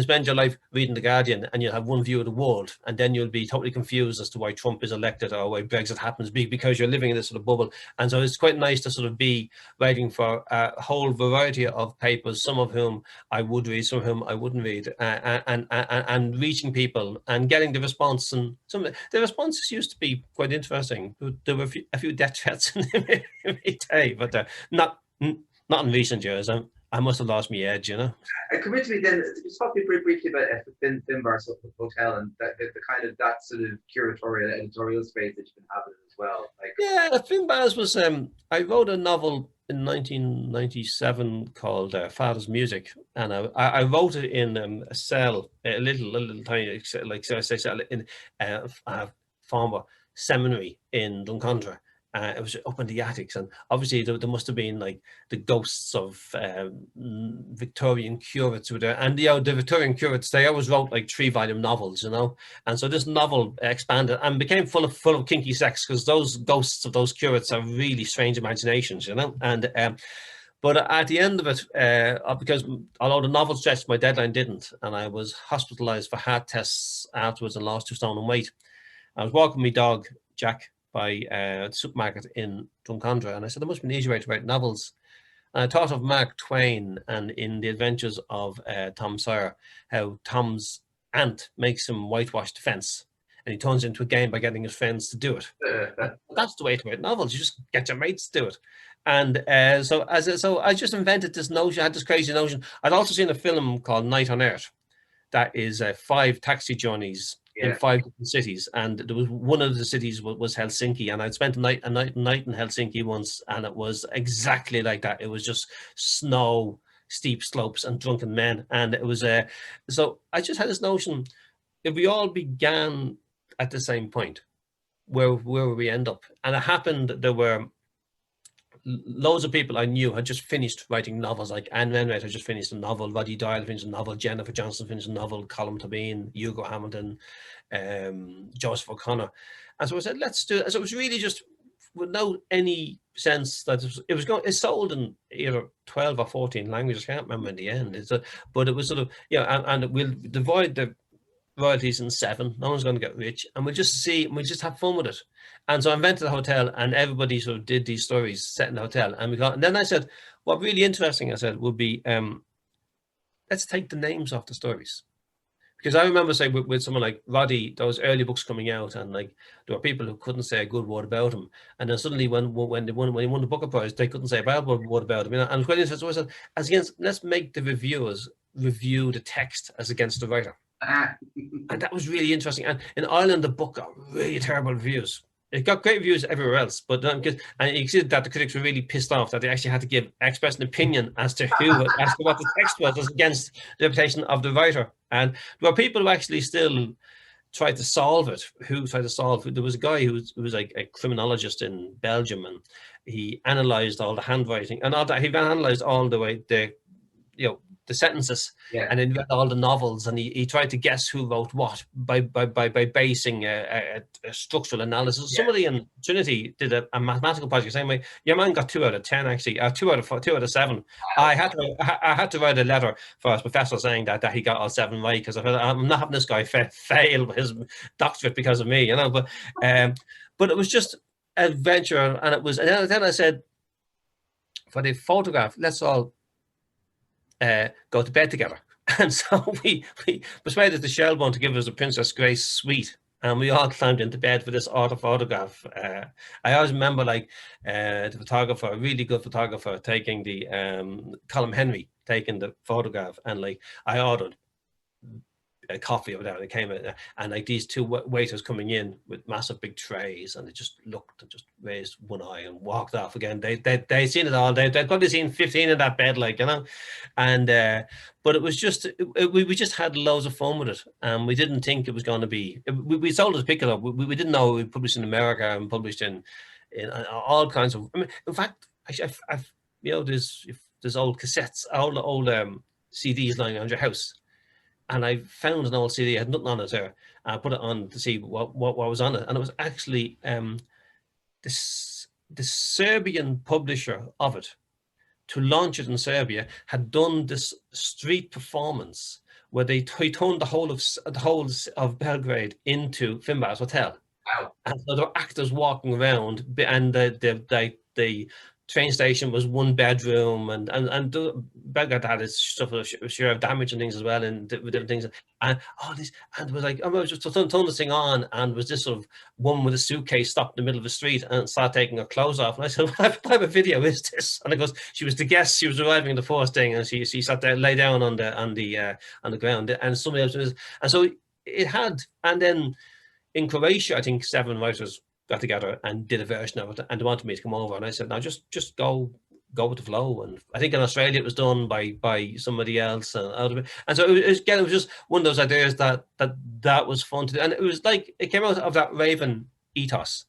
spend your life reading The Guardian and you'll have one view of the world, and then you'll be totally confused as to why Trump is elected or why Brexit happens, because you're living in this sort of bubble. And so it's quite nice to sort of be writing for a whole variety of papers, some of whom I would read, some of whom I wouldn't read, and reaching people and getting the response. And some of the responses used to be quite interesting. There were a few death threats in them day, but not in recent years. I must have lost my edge, Commit to me then. Just talk to me very briefly about Finbar Hotel and the kind of that sort of curatorial editorial space that you've been having as well. Finbar's was. I wrote a novel in 1997 called Father's Music, and I wrote it in a cell, a little tiny, like so I say, cell in a former seminary in Drumcondra. It was up in the attics, and obviously there must have been like the ghosts of Victorian curates who were there. And the Victorian curates, they always wrote like 3-volume novels, And so this novel expanded and became full of kinky sex, because those ghosts of those curates are really strange imaginations, And but at the end of it, because although the novel stretched, my deadline didn't, and I was hospitalized for heart tests afterwards and lost 2 stone in weight. I was walking my dog Jack by the supermarket in Drumcondra, and I said there must be an easy way to write novels. And I thought of Mark Twain and in The Adventures of Tom Sawyer, how Tom's aunt makes him whitewash the fence, and he turns it into a game by getting his friends to do it. That's the way to write novels. You just get your mates to do it. And so I just invented this notion. I had this crazy notion. I'd also seen a film called Night on Earth. That is 5 taxi journeys in 5 different cities, and there was one of the cities was Helsinki, and I'd spent a night in Helsinki once, and it was exactly like that. It was just snow, steep slopes, and drunken men, and it was so I just had this notion: if we all began at the same point, where would we end up? And it happened. There were loads of people I knew had just finished writing novels, like Anne Renwick had just finished a novel, Roddy Doyle finished a novel, Jennifer Johnson finished a novel, Colm Tóibín, Hugo Hamilton, Joseph O'Connor. And so I said, let's do it. So it was really just without any sense that it sold in either 12 or 14 languages. I can't remember in the end. But it was sort of, and we'll divide the royalties in 7. No one's going to get rich, and we'll just have fun with it. And so I invented a hotel, and everybody sort of did these stories set in the hotel. And then I said, what really interesting, I said, would be, let's take the names off the stories. Because I remember, say, with someone like Roddy, those early books coming out, and like there were people who couldn't say a good word about him. And then suddenly when he won the Booker Prize, they couldn't say a bad word about him. And it was quite interesting. So I said, as against, let's make the reviewers review the text as against the writer. And that was really interesting. And in Ireland, the book got really terrible reviews. It got great reviews everywhere else, but and you can see that the critics were really pissed off that they actually had to express an opinion as to what the text was as against the reputation of the writer. And there were people who actually still tried to solve it. There was a guy who was like a criminologist in Belgium, and he analysed all the handwriting and all that. He analysed all the way the sentences, and then read all the novels, and he tried to guess who wrote what by basing a structural analysis. Yeah. Somebody in Trinity did a mathematical project saying, "My your man got 2 out of 10 actually, 2 out of 7." Wow. I had to write a letter for his professor saying that he got all 7 right, because I'm not having this guy fail his doctorate because of me, But it was just an adventure, and it was. And then I said, for the photograph, let's all go to bed together. And so we persuaded the Shelbourne to give us a Princess Grace suite, and we all climbed into bed for this auto photograph. I always remember the photographer, a really good photographer, taking the Colm Henry taking the photograph, and I ordered a coffee over there, and it came in, and these 2 waiters coming in with massive big trays, and they just looked and just raised one eye and walked off again. They'd seen it all. They'd probably seen 15 in that bed, and but it was just we just had loads of fun with it, and we didn't think it was going to be. We sold it as Piccolo. We didn't know we published in America and published in all kinds of. I mean, in fact, I've there's old cassettes, old CDs lying around your house. And I found an old CD, I had nothing on it there. I put it on to see what was on it. And it was actually the Serbian publisher of it, to launch it in Serbia, had done this street performance where he turned the whole of Belgrade into Finbar's Hotel. Wow. And so there were actors walking around, and the train station was 1 bedroom, and Belgrade had its stuff of share of damage and things as well, and different things, and all this, and it was like, I was just turned this thing on, and was this sort of woman with a suitcase stopped in the middle of the street and started taking her clothes off, and I said, what type of video is this? And it goes, she was the guest, she was arriving in the first thing, and she sat there, lay down on the ground, and somebody else was, and so it had, and then in Croatia, I think 7 writers got together and did a version of it, and they wanted me to come over, and I said, no, just go with the flow. And I think in Australia it was done by somebody else, and so it was just one of those ideas that was fun to do, and it was like it came out of that Raven ethos,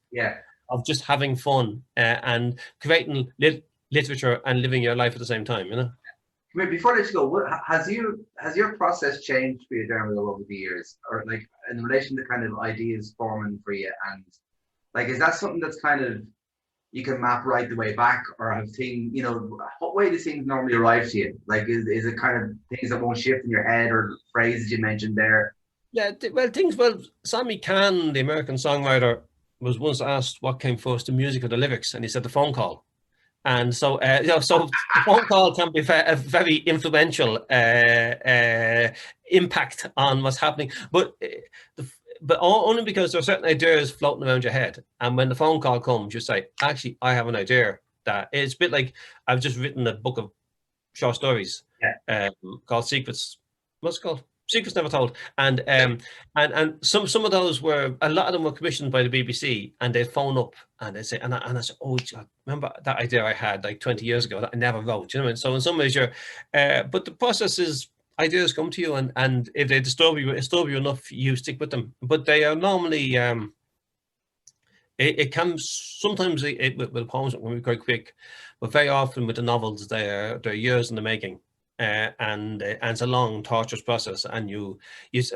of just having fun and creating literature and living your life at the same time, I mean, before I let you go, has your process changed for you, Dermot, over the years, or in relation to kind of ideas forming for you, and is that something that's kind of you can map right the way back, or have things, what way do things normally arrive to you? Is it kind of things that won't shift in your head, or phrases you mentioned there? Yeah, Sammy Cahn, the American songwriter, was once asked what came first, the music or the lyrics, and he said the phone call. And so, so the phone call can be a very influential impact on what's happening. But but only because there are certain ideas floating around your head, and when the phone call comes, you say, "Actually, I have an idea." That it's a bit like I've just written a book of short stories called Secrets. What's it called? Secrets Never Told. And some of those were, a lot of them were commissioned by the BBC, and they'd phone up and they'd say, and I said, "Oh, remember that idea I had like 20 years ago that I never wrote." You know, and so in some ways you're, but the process is ideas come to you, and if they disturb you enough, you stick with them. But they are normally it can sometimes with poems it can be quite quick, but very often with the novels they're years in the making, and it's a long torturous process. And you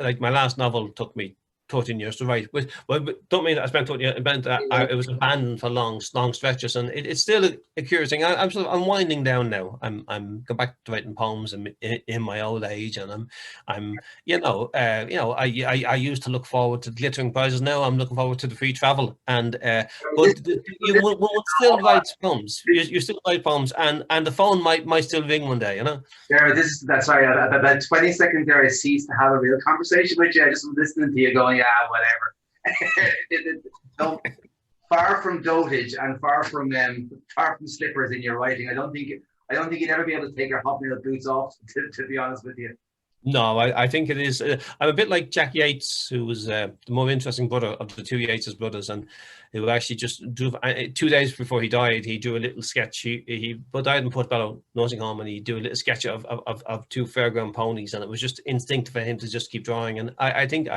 like my last novel took me 13 years to write. Well, don't mean that I spent 13 years. It meant that it was abandoned for long stretches, and it's still a curious thing. I'm sort of, I'm winding down now. I'm going back to writing poems in my old age, and I'm I used to look forward to the glittering prizes. Now I'm looking forward to the free travel, and but you will still write poems. You still write poems, and the phone might still ring one day. You know. Yeah, that's sorry. About 20 seconds there, I ceased to have a real conversation with you. I just was listening to you, going, "Yeah, whatever." Far from dotage and far from slippers in your writing. I don't think you'd ever be able to take your hobnail boots off. To be honest with you. No, I think it is. I'm a bit like Jack Yates, who was the more interesting brother of the two Yates brothers, and who actually just drew 2 days before he died. He drew a little sketch. He died in Portobello nursing home, and he drew a little sketch of two fairground ponies, and it was just instinctive for him to just keep drawing. And I think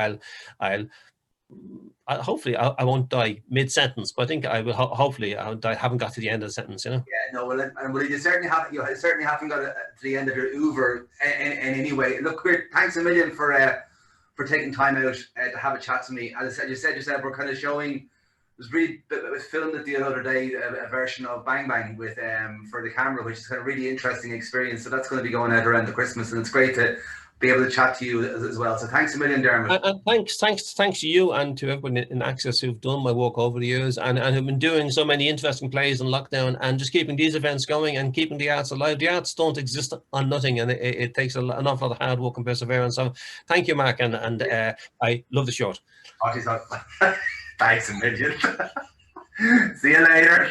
hopefully I won't die mid-sentence, but I think I will. Hopefully I haven't got to the end of the sentence. You know. Yeah, no. Well, you certainly haven't got to the end of your oeuvre in any way. Look, thanks a million for taking time out to have a chat to me. As I said, you said we're kind of showing. We filmed it the other day, a version of Bang Bang with for the camera, which is kind of really interesting experience. So that's going to be going out around the Christmas, and it's great to be able to chat to you as well. So thanks a million, Dermot. And thanks to you and to everyone in Access who've done my work over the years, and who've been doing so many interesting plays in lockdown, and just keeping these events going and keeping the arts alive. The arts don't exist on nothing, and it takes an awful lot of hard work and perseverance. So thank you, Mark, and I love the short. Thanks a million. See you later.